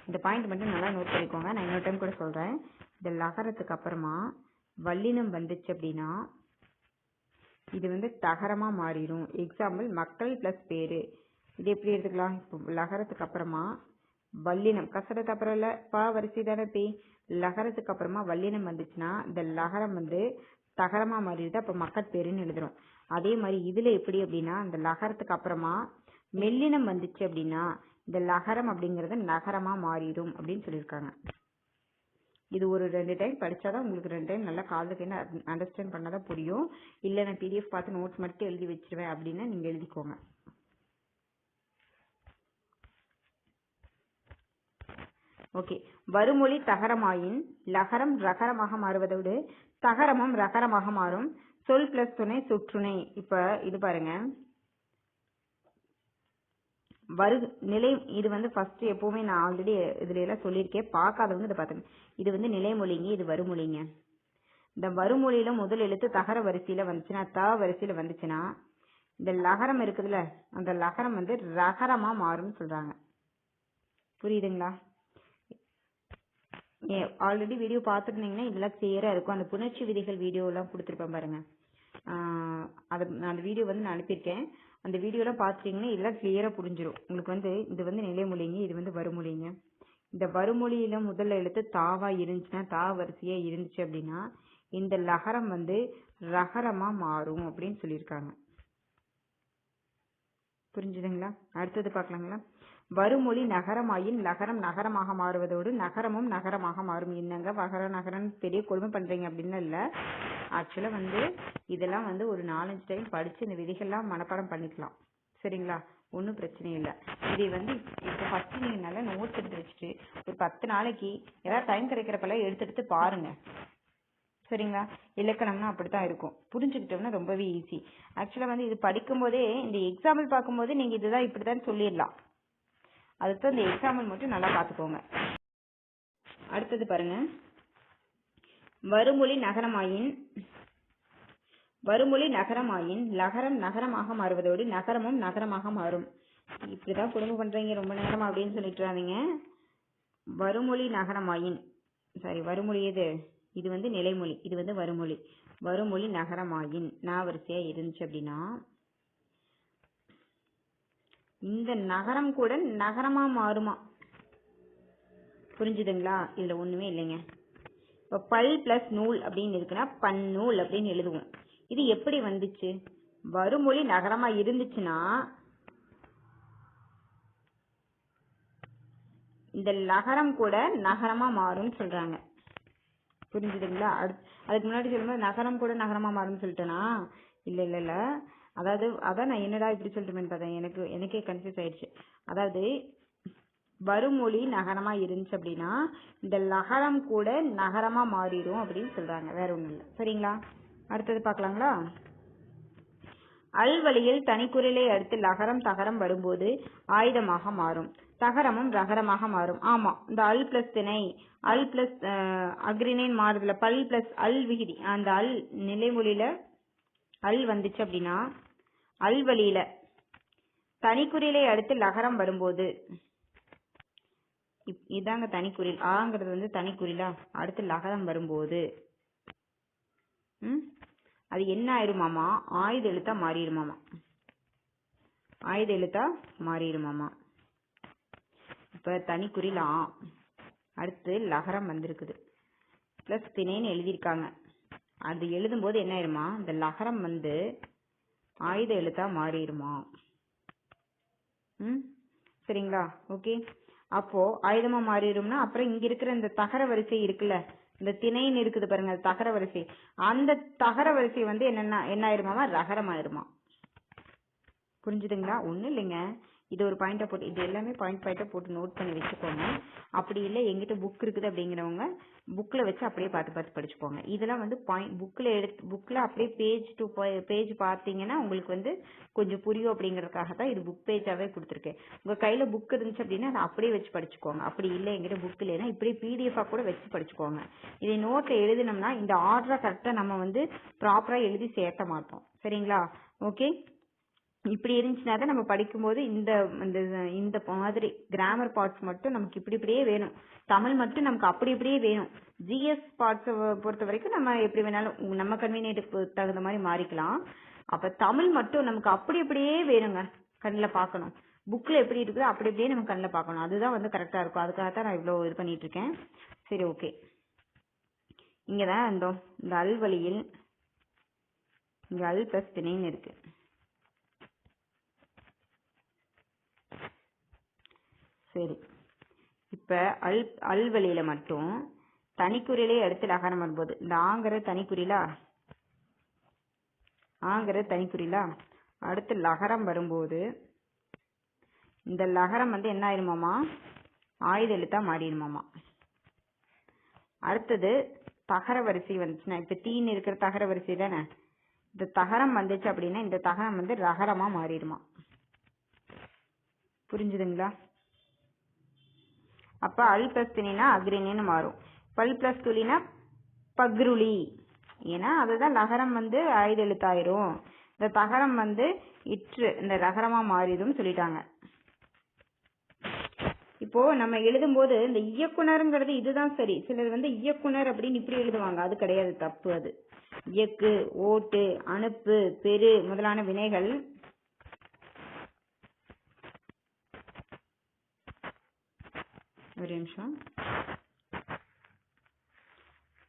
Speaker 1: இந்த பாயிண்ட் மட்டும் நல்லா நோட் பண்ணிக்கோங்க. நான் இன்னொரு டைம் கூட சொல்றேன். இந்த லகரத்துக்கு அப்புறமா வல்லினம் வந்துச்சு அப்படின்னா இது வந்து தகரமா மாறிடும். எக்ஸாம்பிள் மக்கள் பிளஸ் பேரு. இது எப்படி எடுத்துக்கலாம்? இப்போ லகரத்துக்கு அப்புறமா வல்லினம், கசரத்து அப்புறம் இல்ல பா வரிசை தானே பே. லகரத்துக்கு அப்புறமா வல்லினம் வந்துச்சுன்னா இந்த லகரம் வந்து தகரமா மாறிடுது. அப்ப மக்கள் பேருன்னு எழுதுறோம். அதே மாதிரி இதுல எப்படி அப்படின்னா இந்த லகரத்துக்கு அப்புறமா மெல்லினம் வந்துச்சு அப்படின்னா இந்த லகரம் அப்படிங்கறது நகரமா மாறிடும் அப்படின்னு சொல்லியிருக்காங்க. இது ஒரு 2 டைம் படிச்சாதான் உங்களுக்கு 2 டைம் நல்லா காதுக்கு என்ன அண்டர்ஸ்டாண்ட் பண்ணாதான் புரியும். இல்ல நான் PDF பார்த்து நோட்ஸ் மட்டும் எழுதி வச்சிருவேன் அப்படின்னா நீங்க எழுதிக்கோங்க. ஓகே. வருமொழி தகரமாயின் லகரம் ரகரமாக மாறுவதோடு தகரமும் ரகரமாக மாறும். சொல் பிளஸ் துணை சுற்றுணை. இப்ப இது பாருங்க, நிலை. இது வந்து ஃபர்ஸ்ட் எப்பவுமே நான் ஆல்ரெடி இதுல எல்லாம் சொல்லியிருக்கேன். பார்க்காதவங்க இதை பார்த்துங்க. இது வந்து நிலைமொழிங்க, இது வருமொழிங்க. இந்த வருமொழியில முதல் எழுத்து தகர வரிசையில வந்துச்சுன்னா வரிசையில வந்துச்சுன்னா இந்த லகரம் இருக்குதுல்ல அந்த லகரம் வந்து ரகரமா மாறும்னு சொல்றாங்க. புரியுதுங்களா? ஆல்ரெடி வீடியோ பார்த்துருந்தீங்கன்னா இதெல்லாம் கிளியரா இருக்கும். அந்த புணர்ச்சி விதிகள் வீடியோ எல்லாம் கொடுத்துருப்பேன் பாருங்க. அந்த வீடியோ வந்து நான் அனுப்பியிருக்கேன். அந்த வீடியோலாம் பார்த்துட்டீங்கன்னா இதெல்லாம் கிளியரா புரிஞ்சிடும் உங்களுக்கு. வந்து இது வந்து நிலைமொழிங்க, இது வந்து வருமொழிங்க. இந்த வருமொழியில முதல்ல எழுத்து தாவா இருந்துச்சுன்னா வரிசையா இருந்துச்சு அப்படின்னா இந்த லகரம் வந்து ரகரமா மாறும் அப்படின்னு சொல்லியிருக்காங்க. புரிஞ்சுதுங்களா? அடுத்தது பார்க்கலாங்களா? வருமொழி நகரமாயின் லகரம் நகரமாக மாறுவதோடு நகரமும் நகரமாக மாறும். என்னங்க வகர நகரம் பெரிய கொடுமை பண்றீங்க அப்படின்னு இல்ல. ஆக்சுவலா வந்து இதெல்லாம் வந்து ஒரு 4-5 டைம் படிச்சு இந்த விதிகள்லாம் மனப்பாடம் பண்ணிக்கலாம். சரிங்களா? ஒன்றும் பிரச்சனை இல்லை. இதை வந்து இப்போ ஃபர்ஸ்ட் நீங்க நல்லா நோட்ஸ் எடுத்து வச்சுட்டு ஒரு 10 நாளைக்கு ஏதாவது டைம் கிடைக்கிறப்பெல்லாம் எடுத்து பாருங்க. சரிங்களா? இலக்கணம்னா அப்படித்தான் இருக்கும். புரிஞ்சுக்கிட்டோம்னா ரொம்பவே ஈஸி. ஆக்சுவலா வந்து இது படிக்கும் போதே இந்த எக்ஸாம்பிள் பார்க்கும்போது நீங்க இதுதான் இப்படிதான் சொல்லிடலாம். அதுக்கு இந்த எக்ஸாம்பிள் மட்டும் நல்லா பார்த்துக்கோங்க. அடுத்தது பாருங்க, வருமொழி நகரமாயின் லகரம் நகரமாக மாறுவதோடு நகரமும் நகரமாக மாறும். இப்படிதான் குடும்பம் பண்றீங்க ரொம்ப நேரம் அப்படின்னு சொல்லிட்டுறாதீங்க. வருமொழி நகரமாயின் வருமொழி இது வந்து நிலைமொழி, இது வந்து வருமொழி. வருமொழி நகரமாயின் வரிசையா இருந்துச்சு அப்படின்னா இந்த நகரம் கூட நகரமா மாறுமா. புரிஞ்சுதுங்களா? இதுல ஒண்ணுமே இல்லைங்க. இப்ப பல் பிளஸ் நூல் அப்படின்னு இருக்குன்னா பன்னூல் அப்படின்னு எழுதுவோம். இது எப்படி வந்துச்சு? வருமொழி நகரமா இருந்துச்சுன்னா இந்த லகரம் கூட நகரமா மாறும்னு சொல்றாங்க. புரிஞ்சுதுங்களா? அதுக்கு முன்னாடி சொல்லும்போது நகரம் கூட நகரமா மாறும்னு சொல்லிட்டேனா? இல்ல. அதாவது அதான் நான் என்னடா இப்படி சொல்லிட்டுமேன்னு பார்த்தேன். எனக்கே கன்ஃபியூஸ் ஆயிடுச்சு. அதாவது வருமொழி நகரமா இருந்துச்சு அப்படின்னா இந்த லகரம் கூட நகரமா மாறிடும் அப்படின்னு சொல்றாங்க. வேற ஒண்ணும் இல்லை. சரிங்களா? அடுத்தது பார்க்கலாங்களா? அல் வழியில் தனிக்குறிலை அடுத்து லகரம் தகரம் வரும்போது ஆயுதமாக மாறும். தகரமும் ரகரமாக மாறும். ஆமா, இந்த அல் பிளஸ் திணை, அல் பிளஸ் அக்ரிணைன்னு மாறுதுல, பல் பிளஸ் அல் விகுதி. அந்த அல் நிலைமொழியில அல் வந்துச்சு அப்படின்னா அல் வழியில தனிக்குறிலை அடுத்து லகரம் வரும்போது இதாங்க தனிக்குறில். ஆங்கிறது வந்து தனிக்குறிலா, அடுத்து லகரம் வரும்போது அது என்ன ஆயிருமாமா? ஆயுத எழுத்தா மாறிடுமாமா. இப்ப தனிக்குறில் அடுத்து லகரம் வந்திருக்குது பிளஸ் திணைன்னு எழுதியிருக்காங்க. அது எழுதும் போது என்ன ஆயிருமா? இந்த லகரம் வந்து ஆயுத எழுத்தா மாறிடுமா. சரிங்களா? ஓகே. அப்போ ஆயுதமா மாறிடும்னா அப்புறம் இங்க இருக்கிற இந்த தகர வரிசை இருக்குல்ல, இந்த திணைன்னு இருக்குது பாருங்க, தகர வரிசை. அந்த தகர வரிசை வந்து என்ன ஆயிருமாமா? ரகரம் ஆயிருமா. புரிஞ்சுதுங்களா? ஒண்ணும் இல்லைங்க. இது ஒரு பாயிண்டா போட்டு, இது எல்லாமே பாயிண்டா போட்டு நோட் பண்ணி வச்சுக்கோங்க. அப்படி இல்லை எங்கிட்ட புக் இருக்குது அப்படிங்கிறவங்க புக்கில் வச்சு அப்படியே பார்த்து படிச்சுக்கோங்க. இதெல்லாம் வந்து புக்கில் அப்படியே பேஜ் டு பேஜ் பார்த்தீங்கன்னா உங்களுக்கு வந்து கொஞ்சம் புரியும் அப்படிங்கிறதுக்காக தான் இது புக் பேஜாகவே கொடுத்துருக்கேன். உங்கள் கையில் புக் இருந்துச்சு அப்படின்னா அதை அப்படியே வச்சு படிச்சுக்கோங்க. அப்படி இல்லை எங்கிட்ட புக் இல்லைன்னா இப்படியே பிடிஎஃபாக கூட வச்சு படிச்சுக்கோங்க. இதை நோட்டில் எழுதினோம்னா இந்த ஆர்டரை கரெக்டாக நம்ம வந்து ப்ராப்பராக எழுதி சேர்த்த மாட்டோம். சரிங்களா? ஓகே, இப்படி இருந்துச்சுன்னா தான் நம்ம படிக்கும்போது இந்த மாதிரி கிராமர் பார்ட்ஸ் மட்டும் நமக்கு இப்படியே வேணும். தமிழ் மட்டும் நமக்கு அப்படியே வேணும். ஜிஎஸ் பார்ட்ஸை பொறுத்த வரைக்கும் நம்ம எப்படி வேணாலும் நம்ம கன்வீனியன்ட்டுக்கு தகுந்த மாதிரி மாறிக்கலாம். அப்போ தமிழ் மட்டும் நமக்கு அப்படியே வேணுங்க. கண்ணில் பார்க்கணும். புக்கில் எப்படி இருக்குதோ அப்படியே நம்ம கண்ணில் பார்க்கணும். அதுதான் வந்து கரெக்டாக இருக்கும். அதுக்காக தான் நான் இவ்வளோ இது பண்ணிட்டு இருக்கேன். சரி, ஓகே. இங்கே தான் இந்த அல் வழியில் இங்கே அல் ப்ளஸ் திணைன்னு இருக்கு. சரி, இப்போ அல் வழியில மட்டும் தனிக்குறியிலே அடுத்து லகரம் வரும்போது இந்த ஆங்கிற தனிக்குறிலா அடுத்து லகரம் வரும்போது இந்த லகரம் வந்து என்ன ஆயிருமாமா? ஆயுத எழுத்தா மாறிடுமாமா. அடுத்தது தகர வரிசை வந்துச்சுன்னா, இப்போ தீன்னு இருக்கிற தகர வரிசை தானே, இந்த தகரம் வந்துச்சு அப்படின்னா இந்த தகரம் வந்து ரகரமா மாறிடுமா. புரிஞ்சுதுங்களா? அப்போ அல் பிளஸ் திணினா அக்ரிணின்னு மாறும். பல் பிளஸ் துளினா பக்ருளி. ஏன்னா அதுதான் லகரம் வந்து ஆயுத எழுத்தாயிரும். இந்த தகரம் வந்து இற்று இந்த ரகரமா மாறிடும் சொல்லிட்டாங்க. இப்போ நம்ம எழுதும்போது இந்த இயக்குனருங்கிறது இதுதான் சரி. சிலர் வந்து இயக்குனர் அப்படின்னு இப்படி எழுதுவாங்க. அது கிடையாது, தப்பு. அது இயக்கு, ஓட்டு, அனுப்பு, பெரு முதலான வினைகள் ஒரு நிமிஷம்.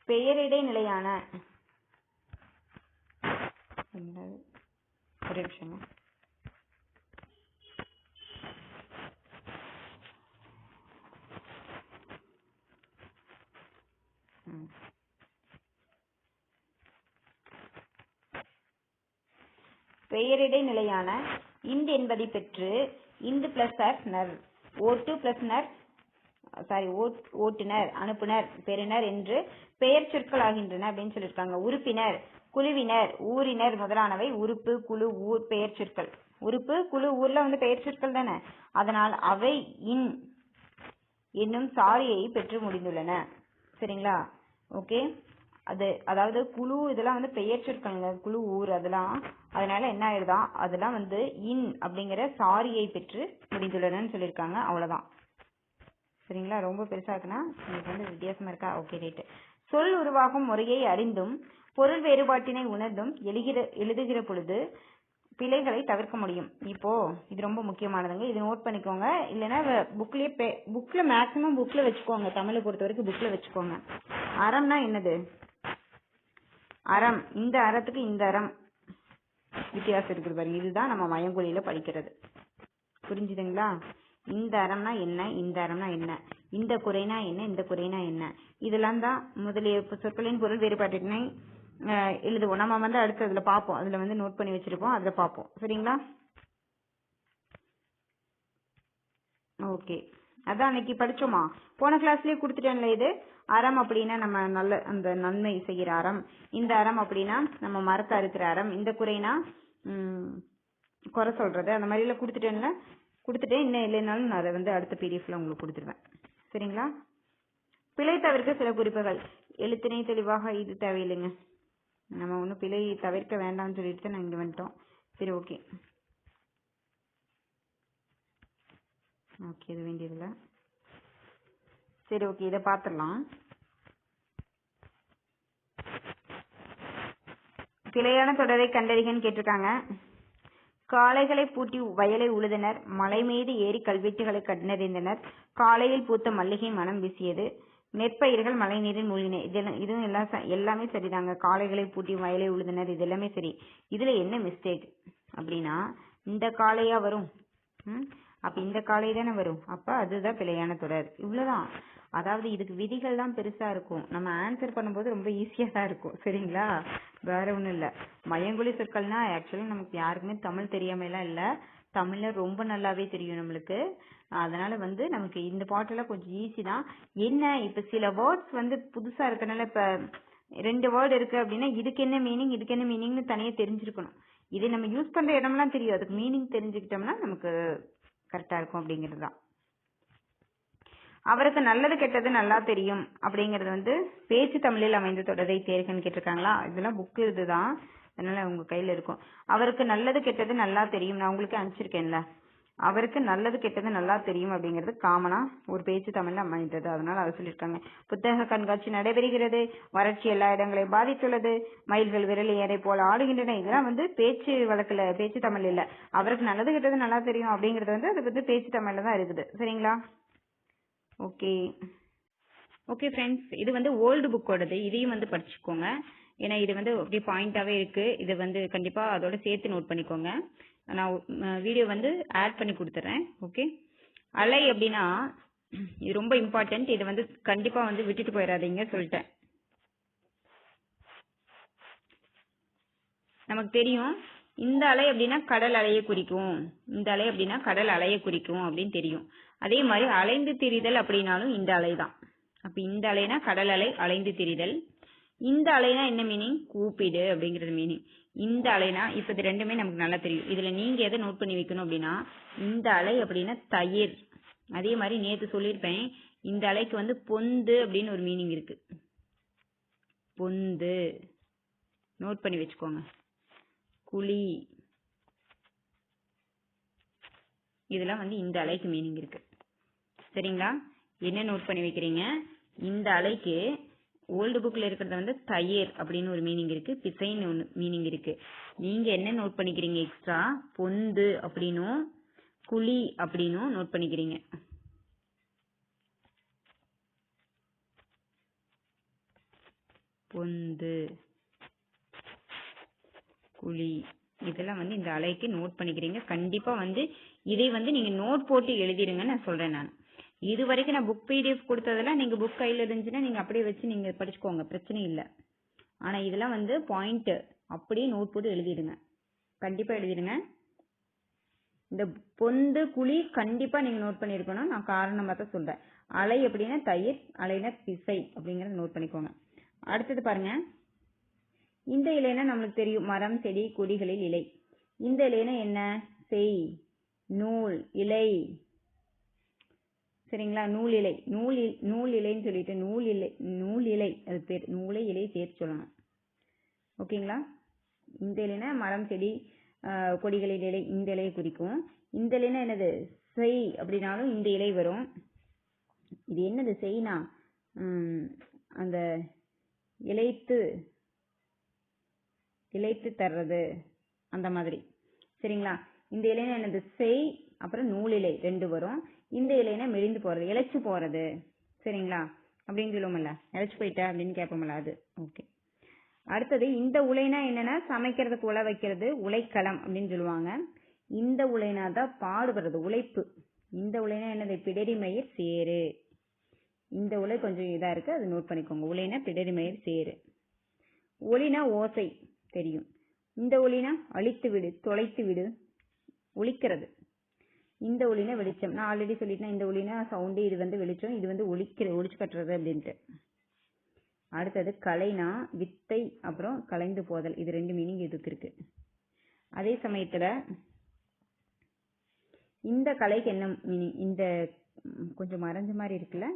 Speaker 1: பெயரிடை நிலையான ஒரு நிமிஷம். பெயரிடை நிலையான இந்து என்பதை பெற்று இந்து பிளஸ் நர், ஓட்டு பிளஸ் நர், ஓட்டுனர், அனுப்புனர், பெறுனர் என்று பெயர் சொற்கள் ஆகின்றன அப்படின்னு சொல்லியிருக்காங்க. உறுப்பினர், குழுவினர், ஊரினர் முதலானவை உறுப்பு, குழு, ஊர் பெயர் சொற்கள். உறுப்பு, குழு, ஊர்ல வந்து பெயர் சொற்கள் தானே. அதனால் அவை இன் என்னும் சாரியை பெற்று முடிந்துள்ளன. சரிங்களா? ஓகே. அதாவது குழு இதெல்லாம் வந்து பெயர் சொற்கள்ங்க. குழு, ஊர் அதெல்லாம். அதனால என்ன ஆயிடுதான், அதெல்லாம் வந்து இன் அப்படிங்கிற சாரியை பெற்று முடிந்துள்ளனன்னு சொல்லியிருக்காங்க. அவ்வளவுதான். சரிங்களா? ரொம்ப பெருசா இருக்குன்னா உங்களுக்கு வந்து வித்தியாசமா இருக்கா? Okay, right. சொல் உருவாகும் முறையை அறிந்தும் பொருள் வேறுபாட்டினை உணர்ந்தும் எழுதுகிற பொழுது பிழைகளை தவிர்க்க முடியும். இப்போ இது ரொம்ப முக்கியமானதுங்க. இது நோட் பண்ணிக்கோங்க. இல்லைன்னா புக்ல மேக்சிமம் புக்ல வச்சுக்கோங்க. தமிழை பொறுத்த வரைக்கும் புக்ல வச்சுக்கோங்க. அறம்னா என்னது? அறம், இந்த அறத்துக்கு இந்த அறம் வித்தியாசம் இருக்குது பாருங்க. இதுதான் நம்ம மயங்கொலியில படிக்கிறது. புரிஞ்சுதுங்களா? இந்த அறம்னா என்ன, இந்த அறம்னா என்ன, இந்த குறைனா என்ன, இந்த குறைனா என்ன, இதெல்லாம் தான் முதலிய சொற்களின் பொருள் வேறுபாட்டினை எழுதுவோம். நம்ம வந்து அடுத்து அதுல பார்ப்போம். அதுல வந்து நோட் பண்ணி வச்சிருப்போம். அதுல பார்ப்போம். சரிங்களா? ஓகே, அதான் அன்னைக்கு படிச்சோமா, போன கிளாஸ்லயே கொடுத்துட்டேன்ல. இது அறம் அப்படின்னா நம்ம நல்ல அந்த நன்மை செய்கிற அறம், இந்த அறம் அப்படின்னா நம்ம மரத்தை அறுக்கிற அறம், இந்த குறைனா குறை சொல்றது, அந்த மாதிரி எல்லாம் கொடுத்துட்டேன்ல. கொடுத்துட்டேன். இன்னும் இல்லைனாலும் நான் அதை வந்து அடுத்த பிடிஎஃப்ல உங்களுக்கு கொடுத்துருவேன். சரிங்களா? பிழை தவிர்க்க சில குறிப்புகள். எழுத்தினை தெளிவாக இது தேவையில்லைங்க. நம்ம ஒன்றும் பிழை தவிர்க்க வேண்டாம்னு சொல்லிட்டு நான் இங்கே வந்துட்டோம். சரி, ஓகே. ஓகே, இது வேண்டியதில்லை. சரி, ஓகே, இதை பார்த்துடலாம். பிழையான தொடரை கண்டறிகன்னு கேட்டிருக்காங்க. காளைகளை பூட்டி வயலை உழுதனர், மலை மீது ஏறி கல்வெட்டுகளை கண்டறிந்தனர், காலையில் பூத்த மல்லிகை மனம் வீசியது, நெற்பயிர்கள் மழை நீரில் மூழ்கின. இதுவும் எல்லாமே சரிதாங்க. காளைகளை பூட்டி வயலை உழுதனர் இது எல்லாமே சரி. இதுல என்ன மிஸ்டேக் அப்படின்னா, இந்த காளையா வரும். அப்ப இந்த காளை தானே வரும். அப்ப அதுதான் பிழையான தொடர். இவ்வளவுதான். அதாவது இதுக்கு விதிகள் தான் பெருசா இருக்கும். நம்ம ஆன்சர் பண்ணும்போது ரொம்ப ஈஸியா தான் இருக்கும். சரிங்களா? வேற ஒண்ணும் இல்ல. மயங்கொலி சொற்கள்னா ஆக்சுவலா நமக்கு யாருக்குமே தமிழ் தெரியாம எல்லாம் இல்ல. தமிழ்ல ரொம்ப நல்லாவே தெரியும் நம்மளுக்கு. அதனால வந்து நமக்கு இந்த பாட்டெல்லாம் கொஞ்சம் ஈஸி தான். என்ன இப்ப சில வேர்ட்ஸ் வந்து புதுசா இருக்கனால, இப்ப 2 வேர்டு இருக்கு அப்படின்னா இதுக்கு என்ன மீனிங் இதுக்கு என்ன மீனிங்னு தனியா தெரிஞ்சிருக்கணும். இது நம்ம யூஸ் பண்ற இடம்லாம் தெரியும், அதுக்கு மீனிங் தெரிஞ்சுக்கிட்டோம்னா நமக்கு கரெக்டா இருக்கும் அப்படிங்கிறது தான். அவருக்கு நல்லது கெட்டது நல்லா தெரியும் அப்படிங்கறது வந்து பேச்சு தமிழில் அமைந்த தொடரை தேர்கன்னு கேட்டிருக்காங்களா. இதெல்லாம் புக் இதுதான், அதனால உங்க கையில இருக்கும். அவருக்கு நல்லது கெட்டது நல்லா தெரியும், நான் உங்களுக்கு அனுப்பிச்சிருக்கேன்ல. அவருக்கு நல்லது கெட்டது நல்லா தெரியும் அப்படிங்கிறது காமனா ஒரு பேச்சு தமிழ்ல அமைந்தது, அதனால அதை சொல்லியிருக்காங்க. புத்தக கண்காட்சி நடைபெறுகிறது, வறட்சி எல்லா இடங்களையும் பாதித்துள்ளது, மயில்கள் விரல் ஏறை போல ஆடுகின்றன. இதெல்லாம் வந்து பேச்சு வழக்குல, பேச்சு தமிழ் இல்ல. அவருக்கு நல்லது கெட்டது நல்லா தெரியும் அப்படிங்கிறது வந்து அது வந்து பேச்சு தமிழ்ல தான் இருக்குது. சரிங்களா? ஓகே ஓகே ஃப்ரெண்ட்ஸ், இது வந்து ஓல்டு புக்கோடது, இதையும் வந்து படிச்சுக்கோங்க. ஏன்னா இது வந்து அப்படி பாயிண்டாவே இருக்கு, இது வந்து கண்டிப்பா அதோட சேர்த்து நோட் பண்ணிக்கோங்க. நான் வீடியோ வந்து ஆட் பண்ணி கொடுத்துறேன். ஓகே, அலை அப்படின்னா இது ரொம்ப இம்பார்ட்டன்ட், இது வந்து கண்டிப்பா வந்து விட்டுட்டு போயிடாதீங்க சொல்லிட்டேன். நமக்கு தெரியும் இந்த அலை அப்படின்னா கடல் அலையை குறிக்கும், இந்த அலை அப்படின்னா கடல் அலையை குறிக்கும் அப்படின்னு தெரியும். அதே மாதிரி அலைந்து திரிதல் அப்படின்னாலும் இந்த அலை தான். அப்ப இந்த அலைனா கடல் அலை, அலைந்து திரிதல். இந்த அலைனா என்ன மீனிங்? கூப்பிடு அப்படிங்கிறது மீனிங். இந்த அலைனா இப்ப இது ரெண்டுமே நமக்கு நல்லா தெரியும். இதுல நீங்க எதை நோட் பண்ணி வைக்கணும் அப்படின்னா, இந்த அலை அப்படின்னா தயிர். அதே மாதிரி நேத்து சொல்லியிருப்பேன், இந்த அலைக்கு வந்து பொந்து அப்படின்னு ஒரு மீனிங் இருக்கு. பொந்து நோட் பண்ணி வச்சுக்கோங்க. குழி, இதெல்லாம் வந்து இந்த அலைக்கு மீனிங் இருக்கு. சரிங்களா? என்ன நோட் பண்ணி வைக்கிறீங்க? இந்த அலைக்கு ஓல்டு புக்ல இருக்கிறது வந்து தயிர் அப்படின்னு ஒரு மீனிங் இருக்கு, பிசைன்னு ஒன்று மீனிங் இருக்கு. நீங்க என்ன நோட் பண்ணிக்கிறீங்க? எக்ஸ்ட்ரா பொந்து அப்படின்னும் குழி அப்படின்னும் நோட் பண்ணிக்கிறீங்க. பொந்து, குழி, இதெல்லாம் வந்து இந்த அலைக்கு நோட் பண்ணிக்கிறீங்க. கண்டிப்பா வந்து இதை வந்து நீங்க நோட் போட்டு எழுதிருங்கன்னு நான் சொல்றேன். நான் இது வரைக்கும் நான் புக் பிடிஎஃப் கொடுத்ததெல்லாம் நீங்க புக் கையில இருந்துச்சுன்னா நீங்க அப்படியே வச்சு நீங்க படிச்சுக்கோங்க, பிரச்சனை இல்லை. ஆனா இதெல்லாம் வந்து பாயிண்ட் அப்படியே நோட் போட்டு எழுதிடுங்க, கண்டிப்பா எழுதிடுங்க. இந்த பொந்து குழி கண்டிப்பா நீங்க நோட் பண்ணிருக்கணும், நான் காரணமா தான் சொல்றேன். அலை அப்படின்னா தயிர், அலைனா பிசை அப்படிங்கறத நோட் பண்ணிக்கோங்க. அடுத்தது பாருங்க, இந்த இலைனா நம்மளுக்கு தெரியும், மரம் செடி கொடிகளில் இலை. இந்த இலைனா என்ன? செய், நூல், இலை. சரிங்களா? நூல் இலை, நூல் இலைன்னு சொல்லிட்டு நூல் இலை அது பேர், நூலை இலை சேர்த்து சொல்லணும். ஓகேங்களா? இந்த இலைனா மரம் செடி கொடிகளின் இலை, இந்த இலையை குறிக்கும். இந்த இலைனா என்னது? செய் அப்படின்னாலும் இந்த இலை வரும். இது என்னது? செய்னா அந்த இலைத்து தர்றது அந்த மாதிரி. சரிங்களா? இந்த இலைனா என்னது? செய், அப்புறம் நூல் இலை ரெண்டு வரும். இந்த இலைனா மெலிந்து போறது, இழைச்சு போறது. சரிங்களா? அப்படின்னு சொல்லுவோம்ல, இழைச்சு போயிட்ட அப்படின்னு கேட்போம்ல, அது. ஓகே. அடுத்தது இந்த உலைனா என்னன்னா சமைக்கிறதுக்கு உலை வைக்கிறது, உலைக்களம் அப்படின்னு சொல்லுவாங்க. இந்த உலைனா தான் பாடுபடுறது, உழைப்பு. இந்த உலைனா என்னது? பிடரி மயிர் சேரு. இந்த உலை கொஞ்சம் இதா இருக்கு, அது நோட் பண்ணிக்கோங்க. உலைனா பிடரி மயிர் சேரு. ஒலினா ஓசை தெரியும். இந்த ஒலினா அழித்து விடு, தொலைத்து விடு, ஒலிக்கிறது. இந்த ஒலினா வெளிச்சம், நான் ஆல்ரெடி சொல்லிட்டேன். இந்த ஒலினா சவுண்டு, இது வந்து வெளிச்சம், இது வந்து ஒளிச்சு கட்டுறது அப்படின்ட்டு. அடுத்தது கலைனா வித்தை, அப்புறம் கலைந்து போதல், இது ரெண்டு மீனிங் இதுக்கு இருக்கு. அதே சமயத்துல இந்த கலைக்கு என்ன மீனிங்? இந்த கொஞ்சம் மறைஞ்ச மாதிரி இருக்குல்ல,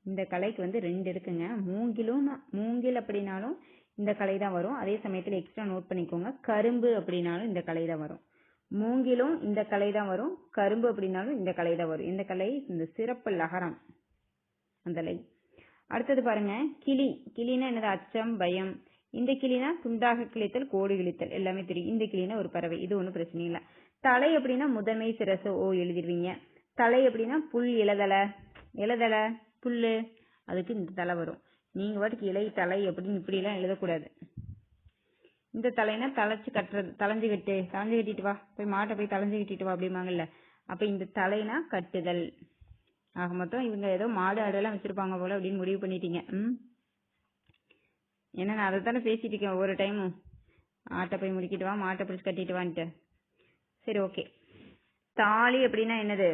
Speaker 1: இந்த கலைக்கு வந்து ரெண்டு இருக்குங்க. மூங்கில் அப்படின்னாலும் இந்த கலை தான் வரும். அதே சமயத்துல எக்ஸ்ட்ரா நோட் பண்ணிக்கோங்க, கரும்பு அப்படின்னாலும் இந்த கலை தான் வரும். மூங்கிலும் இந்த கலை தான் வரும், கரும்பு அப்படின்னாலும் இந்த கலை தான் வரும். இந்த கலை இந்த சிறப்பு லகரம் அந்த லை. அடுத்தது பாருங்க, கிளினா என்னது? அச்சம், பயம். இந்த கிளினா துண்டாக கிழித்தல், கோடு கிழித்தல், எல்லாமே தெரியும். இந்த கிளினா ஒரு பறவை, இது ஒன்றும் பிரச்சனை இல்லை. தலை அப்படின்னா முதன்மை சிரசு, ஓ எழுதிருவீங்க. தலை அப்படின்னா புல், இலதலை புல்லு, அதுக்கு இந்த தலை வரும். நீங்க வாட்டுக்கு இலை தலை அப்படின்னு இப்படி எல்லாம் எழுதக்கூடாது. இந்த தலைனா தலைச்சு கட்டுறது, தலைஞ்சு கட்டிட்டு வா, போய் மாட்டை போய் தலைஞ்சு கட்டிட்டு வா அப்படிம்பாங்கல்ல, அப்ப இந்த தலைனா கட்டுதல். ஆக மொத்தம் இவங்க ஏதோ மாடு ஆடெல்லாம் வச்சிருப்பாங்க போல அப்படின்னு முடிவு பண்ணிட்டீங்க. ஏன்னா நான் அதை தானே பேசிட்டு இருக்கேன் ஒவ்வொரு டைமும், ஆட்டை போய் முடிக்கிட்டு வா, மாட்டை பிடிச்சி கட்டிட்டு வான்ட்டு. சரி ஓகே. தாலி அப்படின்னா என்னது?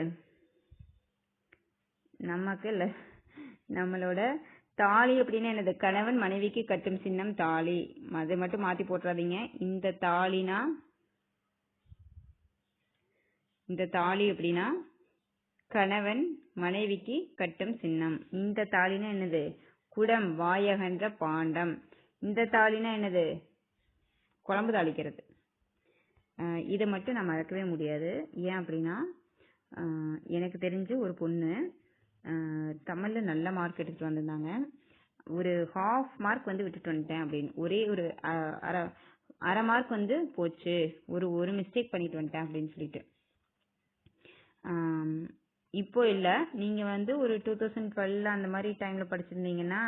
Speaker 1: நமக்கு இல்ல, நம்மளோட தாலி அப்படின்னா என்னது? கணவன் மனைவிக்கு கட்டும் சின்னம் தாலி. அது மட்டும் மாத்தி போட்டுறாதீங்க. இந்த தாலினா, இந்த தாலி அப்படின்னா கணவன் மனைவிக்கு கட்டும் சின்னம். இந்த தாலினா என்னது? குடம், வாயகன்ற பாண்டம். இந்த தாலினா என்னது? குழம்பு தாளிக்கிறது. இதை மட்டும் நான் மறக்கவே முடியாது. ஏன் அப்படின்னா எனக்கு தெரிஞ்சு ஒரு பொண்ணு தமிழ்ல நல்ல மார்க் எடுத்துட்டு வந்திருந்தாங்க. ஒரு ஹாஃப் மார்க் வந்து விட்டுட்டு வந்துட்டேன் அப்படின்னு, ஒரே ஒரு அரை மார்க் வந்து போச்சு, ஒரு மிஸ்டேக் பண்ணிட்டு வந்துட்டேன் அப்படின்னு சொல்லிட்டு. இப்போ இல்லை, நீங்கள் வந்து ஒரு 2012 அந்த மாதிரி டைமில் படிச்சிருந்தீங்கன்னா,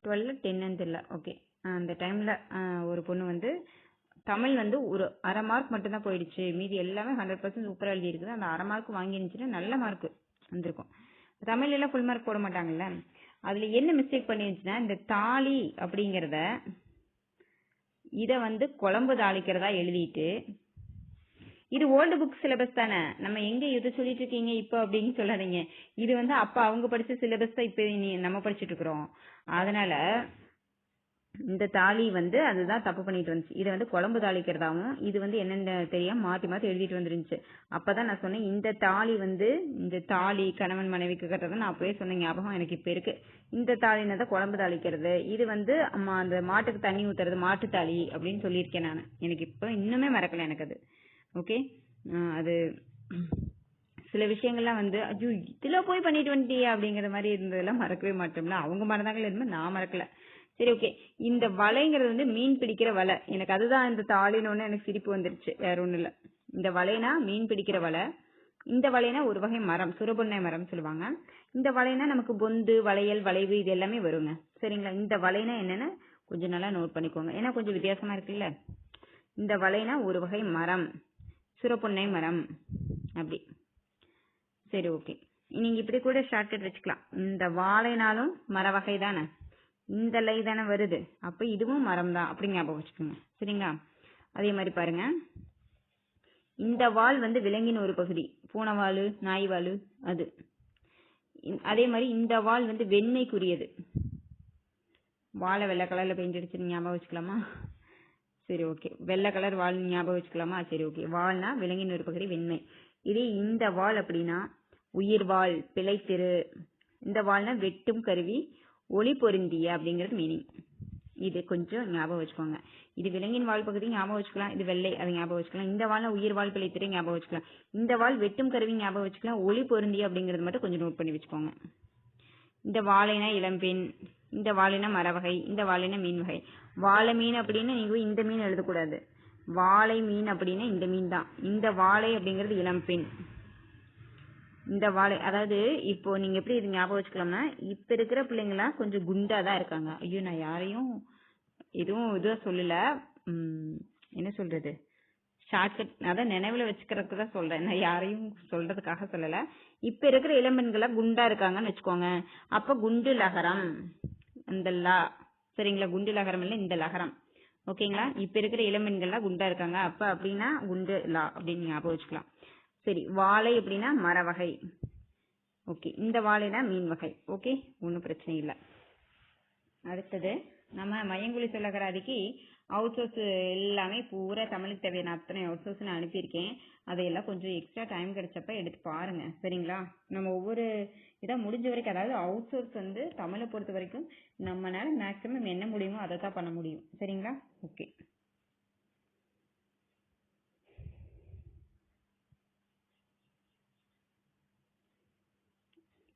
Speaker 1: 12 10 இல்லை, ஓகே, அந்த டைமில் ஒரு பொண்ணு வந்து தமிழ் வந்து ஒரு அரை மார்க் மட்டும்தான் போயிடுச்சு, மீதி எல்லாமே 100% சூப்பராக எழுதியிருக்குது, அந்த அரை மார்க் வாங்கிருந்துச்சுன்னா நல்ல மார்க் வந்திருக்கும். தமிழ் எல்லாம் ஃபுல் மார்க் போட மாட்டாங்கல்ல. அதில் என்ன மிஸ்டேக் பண்ணிருந்துச்சுன்னா, இந்த தாலி அப்படிங்கிறத இதை வந்து குழம்பு தாளிக்கிறதா எழுதிட்டு, இது ஓல்டு புக் சிலபஸ் தானே, நம்ம எங்க இது சொல்லிட்டு இருக்கீங்க இப்போ அப்படின்னு சொல்லாதீங்க. இது வந்து அப்ப அவங்க படிச்ச சிலபஸ் தான் இப்ப நம்ம படிச்சுட்டு இருக்கிறோம். அதனால இந்த தாலி வந்து அதுதான் தப்பு பண்ணிட்டு வந்துச்சு. இதை வந்து குழம்பு தாளிக்கிறதாவும் இது வந்து என்னென்ன தெரியாம மாத்தி மாத்தி எழுதிட்டு வந்துருந்துச்சு. அப்பதான் நான் சொன்னேன், இந்த தாலி வந்து இந்த தாலி கணவன் மனைவிக்கு கட்டுறது நான் அப்பவே சொன்ன ஞாபகம் எனக்கு இப்ப இருக்கு. இந்த தாலினதான் குழம்பு தாளிக்கிறது, இது வந்து அந்த மாட்டுக்கு தண்ணி ஊத்துறது மாட்டு தாலி அப்படின்னு சொல்லியிருக்கேன் நான். எனக்கு இப்ப இன்னுமே மறக்கல எனக்கு அது. ஓகே, அது சில விஷயங்கள்லாம் வந்து ஐயோ இதுல போய் பண்ணிட்டு வந்துட்டியா அப்படிங்கிற மாதிரி இருந்ததெல்லாம் மறக்கவே மாட்டோம்ல. அவங்க மறந்தாங்களே இருந்து நான் மறக்கல. சரி ஓகே. இந்த வலைங்கிறது வந்து மீன் பிடிக்கிற வலை. எனக்கு அதுதான் இந்த தாலின்னு எனக்கு சிரிப்பு வந்துருச்சு, வேற ஒண்ணும் இல்ல. இந்த வலைனா மீன் பிடிக்கிற வலை. இந்த வலைனா ஒரு வகை மரம், சுரபொன்னை மரம் சொல்லுவாங்க. இந்த வலைனா நமக்கு பொந்து வளையல் வளைவு இது எல்லாமே வருங்க. சரிங்களா? இந்த வலைனா என்னன்னு கொஞ்சம் நல்லா நோட் பண்ணிக்கோங்க, ஏன்னா கொஞ்சம் வித்தியாசமா இருக்குல்ல. இந்த வலைனா ஒரு வகை மரம், சுரபொன்னை மரம் அப்படி. சரி ஓகே, நீங்க இப்படி கூட ஷார்ட்கட் வச்சுக்கலாம். இந்த வாழைனாலும் மர வகை தானே, இந்த லை தானே வருது, அப்ப இதுவும் மரம் தான் அப்படி ஞாபகம் வச்சுக்கோங்க. சரிங்களா? அதே மாதிரி பாருங்க, இந்த வால் வந்து விலங்கின் ஒரு பகுதி, பூனைவால் நாய் வால் அது. அதே மாதிரி இந்த வால் வந்து வெண்மைக்குரியது. வாழை வெள்ளை கலர்ல பெயிண்ட் அடிச்சு ஞாபகம் வச்சுக்கலாமா? சரி ஓகே. வெள்ளை கலர் வால் ஞாபகம் வச்சுக்கலாமா? சரி ஓகே. வால்னா விலங்கின் ஒரு பகுதி வெண்மை. இதே இந்த வால் அப்படின்னா உயிர் வால், பிழைத்திரு. இந்த வால்னா வெட்டும் கருவி, ஒளி பொருந்திய அப்படிங்கிறது மீனிங். இது கொஞ்சம் ஞாபகம் வச்சுக்கோங்க. இது விலங்கின் வால் பகுதி ஞாபகம் வச்சுக்கலாம், இது வெள்ளை அதை ஞாபகம் வச்சுக்கலாம். இந்த வால்னா உயிர் வால், பிழைத்திரு ஞாபகம் வச்சுக்கலாம். இந்த வால் வெட்டும் கருவி ஞாபகம் வச்சுக்கலாம். ஒளி பொருந்திய அப்படிங்கிறது மட்டும் கொஞ்சம் நோட் பண்ணி வச்சுக்கோங்க. இந்த வாழைனா இளம்பெண், இந்த வாழைனா மரவகை, இந்த வாழைனா மீன் வகை. வாழை மீன் அப்படின்னு நீங்க இந்த மீன் எழுதக்கூடாது. வாழை மீன் அப்படின்னா இந்த மீன் தான். இந்த வாழை அப்படிங்கிறது இளம்பெண். இந்த வாழை அதாவது இப்போ நீங்க எப்படி இது ஞாபகம் வச்சுக்கலாம்னா, இப்ப இருக்கிற பிள்ளைங்களாம் கொஞ்சம் குண்டா தான் இருக்காங்க. ஐயோ நான் யாரையும் எதுவும் இதுவா சொல்லல, என்ன சொல்றது, ஷார்ட்கட் அதான் நினைவுல வச்சுக்கிறதுக்கு தான் சொல்றேன், நான் யாரையும் சொல்றதுக்காக சொல்லல. இப்ப இருக்கிற இளம்பெண்களா குண்டா இருக்காங்கன்னு வச்சுக்கோங்க. அப்ப குண்டு லகரம், இந்த லா. சரிங்களா? குண்டு லகரம் இல்ல, இந்த லகரம். ஓகேங்களா? இப்ப இருக்கிற இளம்பெண்கள்லாம் குண்டா இருக்காங்க, அப்ப அப்படின்னா குண்டு லா அப்படின்னு ஞாபகம் வச்சுக்கலாம். சரி, வாழை அப்படின்னா மர வகை. ஓகே, இந்த வாழைனா மீன் வகை. ஓகே, ஒன்றும் பிரச்சனை இல்லை. அடுத்தது நம்ம மயங்குழி சொல்லகராதிக்கு அவுட் சோர்ஸ் எல்லாமே பூரா தமிழுக்கு தேவையான அத்தனை அவுட் சோர்ஸ் நான் அனுப்பியிருக்கேன். அதையெல்லாம் கொஞ்சம் எக்ஸ்ட்ரா டைம் கிடைச்சப்ப எடுத்து பாருங்க. சரிங்களா? நம்ம ஒவ்வொரு இதாக முடிஞ்ச வரைக்கும், அதாவது அவுட் சோர்ஸ் வந்து தமிழை பொறுத்த வரைக்கும் நம்மளால மேக்ஸிமம் என்ன முடியுமோ அதை தான் பண்ண முடியும். சரிங்களா? ஓகே.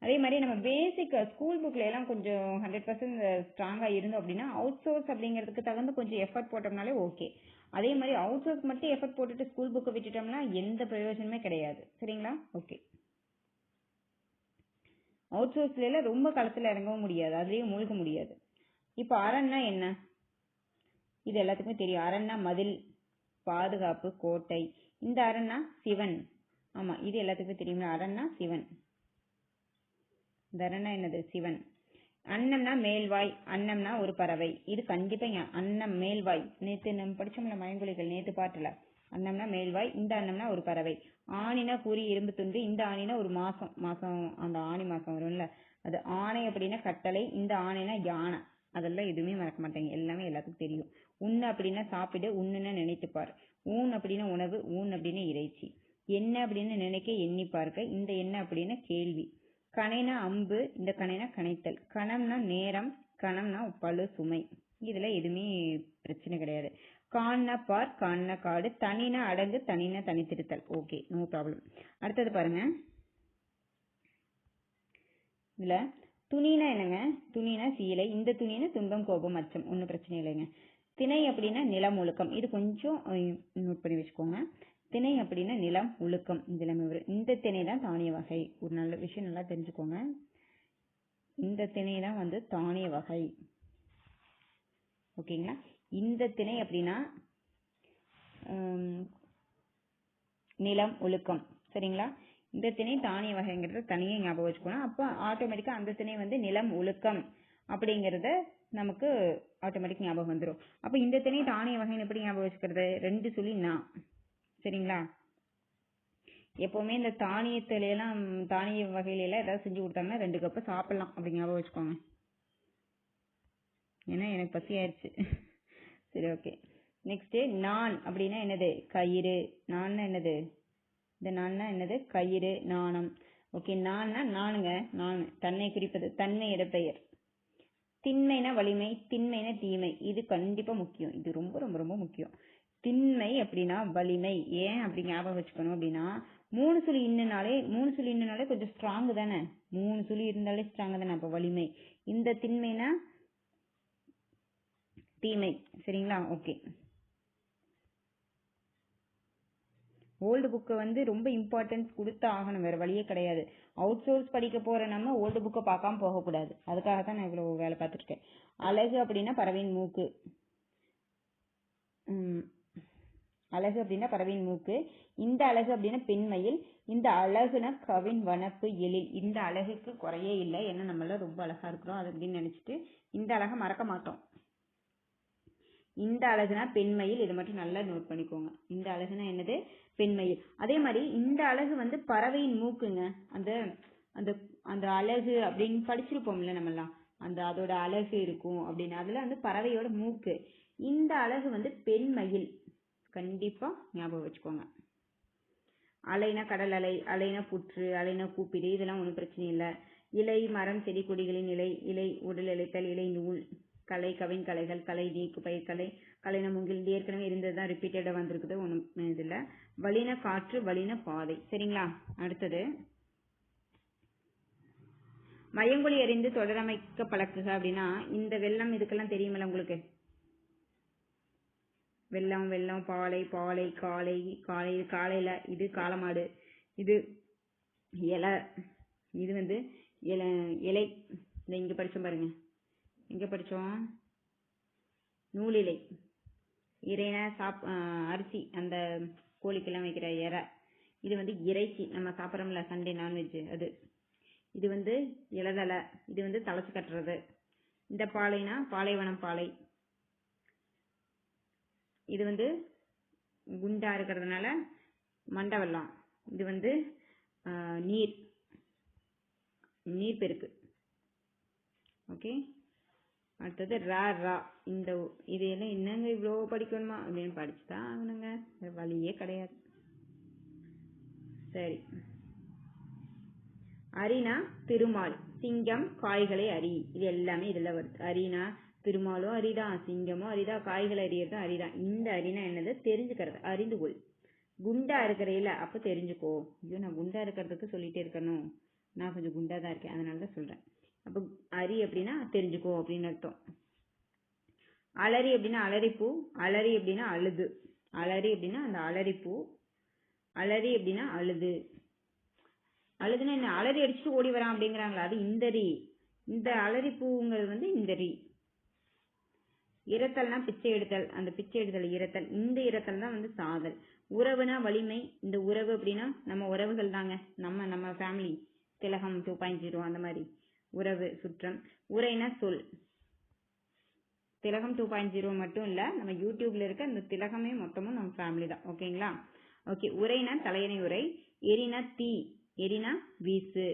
Speaker 1: அதே மாதிரி நம்ம பேசிக் ஸ்கூல் புக்ல எல்லாம் கொஞ்சம் 100% ஸ்ட்ராங்கா இருந்தோம் அப்படின்னா அவுட் சோர்ஸ் அப்படிங்கிறதுக்கு தகுந்த கொஞ்சம் எஃபர்ட் போட்டோம்னாலே ஓகே. அதே மாதிரி அவுட் சோர்ஸ் மட்டும் எஃபர்ட் போட்டுட்டு ஸ்கூல் புக்கை விட்டுட்டோம்னா எந்த பிரயோஜனமே கிடையாது. சரிங்களா? ஓகே. அவுட் சோர்ஸ்ல எல்லாம் ரொம்ப களத்துல இறங்கவும் முடியாது, அதுலயும் மூழ்க முடியாது. இப்போ அரண்னா என்ன, இது எல்லாத்துக்குமே தெரியும். அரண்னா மதில், பாதுகாப்பு, கோட்டை. இந்த அரண்னா சிவன். ஆமா, இது எல்லாத்துக்குமே தெரியும். அரண்னா சிவன். தரனா என்னது? சிவன். அன்னம்னா மேல்வாய், அன்னம்னா ஒரு பறவை. இது கண்டிப்பா அன்னம் மேல்வாய். நேத்து நம்ம படிச்சோம்ல மயங்கொலிகள், நேத்து பாட்டுல அன்னம்னா மேல்வாய், இந்த அன்னம்னா ஒரு பறவை. ஆணினா கூறி இரும்பு துண்டு, இந்த ஆணினா ஒரு மாசம் அந்த ஆணி மாசம் வரும்ல அது. ஆணை அப்படின்னா கட்டளை, இந்த ஆணைனா யானை. அதெல்லாம் எதுவுமே மறக்க மாட்டேங்க, எல்லாமே எல்லாத்துக்கும் தெரியும். உண்ணு அப்படின்னா சாப்பிடு, உண்ணுன்னா நினைத்துப்பார். ஊன் அப்படின்னா உணவு, ஊன் அப்படின்னா இறைச்சி. என்ன அப்படின்னு நினைக்க, எண்ணி பார்க்க, இந்த என்ன அப்படின்னா கேள்வி. கணைனா அம்பு, இந்த கணைனா கணைத்தல். கணம்னா நேரம், கணம்னா பழு சுமை. இதுல எதுவுமே பிரச்சனை கிடையாது. கான்னா பார், கான்னா காடு. தனினா அடங்கு, தனினா தனித்திருத்தல். Okay, no problem. அடுத்தது பாருங்க, இதுல துணினா என்னங்க? துணினா சீலை, இந்த துணினா துன்பம் கோபம் அச்சம். ஒன்றும் பிரச்சனை இல்லைங்க. திணை அப்படின்னா நிலம் ஒழுக்கம். இது கொஞ்சம் நோட் பண்ணி வச்சுக்கோங்க. திணை அப்படின்னா நிலம் ஒழுக்கம். இந்த திணை தான் தானிய வகை. ஒரு நல்ல விஷயம் நல்லா தெரிஞ்சுக்கோங்க. இந்த திணை தான் வந்து தானிய வகை. ஓகேங்களா? இந்த திணை அப்படின்னா நிலம் ஒழுக்கம். சரிங்களா? இந்த திணை தானிய வகைங்கிறத தனியே ஞாபகம் வச்சுக்கணும். அப்போ ஆட்டோமேட்டிக்கா அந்த திணை வந்து நிலம் ஒழுக்கம் அப்படிங்கிறத நமக்கு ஆட்டோமேட்டிக் ஞாபகம் வந்துடும். அப்போ இந்த திணை தானிய வகைன்னு எப்படி ஞாபகம் வச்சுக்கிறது? 2 சொல்லி நான். சரிங்களா? எப்பவுமே இந்த தானியத்திலாம் தானிய வகையில எல்லாம் ஏதாவது செஞ்சு கொடுத்தாங்கன்னா 2 கப்பு சாப்பிடலாம் அப்படி ஞாபகம் வச்சுக்கோங்க. ஏன்னா எனக்கு பசி ஆயிடுச்சு. சரி, ஓகே. நெக்ஸ்ட் நான் அப்படின்னா என்னது? கயிறு. நான் என்னது? இந்த நான்னா என்னது? கயிறு, நாணம். ஓகே, நான்னா நானுங்க, நான் தன்னை குறிப்பது, தன்மை இடப்பெயர். திண்மைனா வலிமை, திண்மைனா தீமை. இது கண்டிப்பா முக்கியம், இது ரொம்ப ரொம்ப ரொம்ப முக்கியம். திண்மை அப்படின்னா வலிமை. ஏன் அப்படி ஞாபகம் வச்சுக்கணும் அப்படின்னா 3 சொல்லி இன்னுனாலே கொஞ்சம் ஸ்ட்ராங் தானே. 3 சொல்லி இருந்தாலே ஸ்ட்ராங் தானே. அப்ப வலிமை. இந்த திண்மைனா தீமை. சரிங்களா? ஓகே. ஓல்டு புக்கை வந்து ரொம்ப இம்பார்ட்டன்ஸ் கொடுத்து ஆகணும், வேற வழியே கிடையாது. அவுட் சோர்ஸ் படிக்க போற நம்ம ஓல்டு புக்கை பார்க்காம போகக்கூடாது. அதுக்காக தான் நான் இவ்வளவு வேலை பார்த்துருக்கேன். அழகு அப்படின்னா பறவையின் மூக்கு. அழகு அப்படின்னா பறவையின் மூக்கு. இந்த அழகு அப்படின்னா பெண்மையில். இந்த அழகுனா கவின் வனப்பு எழில். இந்த அழகுக்கு குறையே இல்லை, ஏன்னா நம்மள ரொம்ப அழகா இருக்கிறோம் அது அப்படின்னு நினைச்சிட்டு இந்த அழகை மறக்க மாட்டோம். இந்த அழகுனா பெண்மையில். இதை மட்டும் நல்லா நோட் பண்ணிக்கோங்க. இந்த அழகுனா என்னது? பெண்மையில். அதே மாதிரி இந்த அழகு வந்து பறவையின் மூக்குங்க. அந்த அந்த அந்த அழகு அப்படின்னு படிச்சிருப்போம்ல நம்மலாம், அந்த அதோட அழகு இருக்கும் அப்படின்னு. அதுல வந்து பறவையோட மூக்கு. இந்த அழகு வந்து பெண்மையில். கண்டிப்பா ஞாபகம் வச்சுக்கோங்க. அலைனா கடல் அலை, அலைனா புற்று, அலைனா கூப்பிடு. இதெல்லாம் ஒன்றும் பிரச்சனை இல்லை. இலை மரம் செடி கொடிகளின் இலை, இலை உடல் இலைத்தல், இலை நூல், கலை கவின் கலைகள், கலை நீக்கு பயிர் கலை, கலைன மூங்கில். இது ஏற்கனவே இருந்தது தான், ரிப்பீட்டடாக வந்திருக்குது, ஒன்றும் இதில். வலின காற்று, வலின பாதை. சரிங்களா? அடுத்தது மயங்கொலி அறிந்து தொடரமைக்க பழக்குக அப்படின்னா இந்த வெள்ளம் இதுக்கெல்லாம் தெரியுமில்ல உங்களுக்கு? வெள்ளம், வெள்ளம், பாலை, பாலை, காலை, காலை. இது காலையில, இது காளமாடு, இது இலை, இது வந்து இலை இலை. இந்த இங்க படிச்சோம் பாருங்க, எங்க படிச்சோம்? நூலிலை. இறைனா அரிசி, அந்த கோழிக்கெல்லாம் வைக்கிற இறை. இது வந்து இறைச்சி, நம்ம சாப்பிட்றோம்ல சண்டே நான்வெஜ் அது. இது வந்து இலதலை, இது வந்து தலைச்சு கட்டுறது. இந்த பாலைனா பாலைவனம் பாலை. இது வந்து குண்டா இருக்கிறதுனால மண்டை வெள்ளம். இது வந்து நீர் பெருக்கு. ஓகே. அடுத்தது ரா ரா. இந்த இது எல்லாம் என்னங்க இவ்வளோ படிக்கணுமா அப்படின்னு படிச்சுதான் ஆகணுங்க, வழியே கிடையாது. சரி. அரினா திருமால், சிங்கம், காய்களை அரி. இது எல்லாமே இதுல வருது. அரினா திருமாலும் அரிதான், சிங்கமும் அரிதான், காய்களை அறியறதும் அரிதான். இந்த அரினா என்னது? தெரிஞ்சுக்கிறது, அறிந்து கொள். குண்டா இருக்கிறையில அப்ப தெரிஞ்சுக்கோ. ஐயோ, நான் குண்டா இருக்கிறதுக்கு சொல்லிட்டே இருக்கணும், நான் கொஞ்சம் குண்டா தான் இருக்கேன் அதனாலதான் சொல்றேன். அப்ப அரி அப்படின்னா தெரிஞ்சுக்கோ அப்படின்னு அர்த்தம். அலரி அப்படின்னா அலரிப்பூ, அலரி அப்படின்னா அழுது. அலரி அப்படின்னா அந்த அலரிப்பூ, அலரி அப்படின்னா அழுது. அழுதுன்னா என்ன? அலறி அடிச்சுட்டு ஓடி வரான் அப்படிங்கிறாங்களா? அது இந்தரி. இந்த அலரி பூங்கிறது வந்து இந்தரி. இரத்தல்னா பிச்சை எடுத்தல், அந்த பிச்சை எடுத்தல் இரத்தல். இந்த இரத்தல் தான் வந்து சாதல். உறவுனா வலிமை. இந்த உறவு அப்படின்னா நம்ம உறவுகள் தாங்க, நம்ம ஃபேமிலி, திலகம் 2.0 அந்த மாதிரி உறவு சுற்றம். உரைனா சொல். திலகம் 2.0 மட்டும் இல்லை, நம்ம யூடியூப்ல இருக்க இந்த திலகமே மொத்தமும் நம்ம ஃபேமிலி தான். ஓகேங்களா? ஓகே. உரைனா தலையணை உரை. எரினா தீ, எரினா வீசு.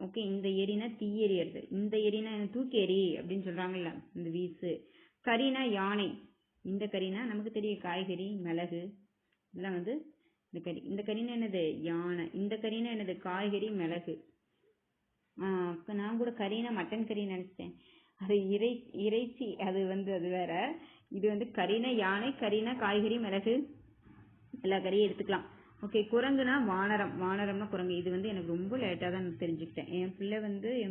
Speaker 1: ஓகே. இந்த எரினா தீ எறியறது, இந்த எரினா தூக்கி எறி அப்படின்னு சொல்றாங்கல்ல, இந்த வீசு. கரினா யானை. இந்த கரினா நமக்கு தெரியும், காய்கறி, மிளகு இதெல்லாம் வந்து இந்த கறி. இந்த கறினா என்னது? யானை. இந்த கறினா என்னது? காய்கறி, மிளகு. நான் கூட கறினா மட்டன் கறி நினைச்சிட்டேன். அது இறைச்சி. அது அது வேற. இது கறினா யானை, கறினா காய்கறி, மிளகு, எல்லா கறியும் எடுத்துக்கலாம். ஓகே. குரங்குனா வானரம். வானரம்னா குரங்கு. இது எனக்கு ரொம்ப லேட்டாக தான் தெரிஞ்சுக்கிட்டேன். என்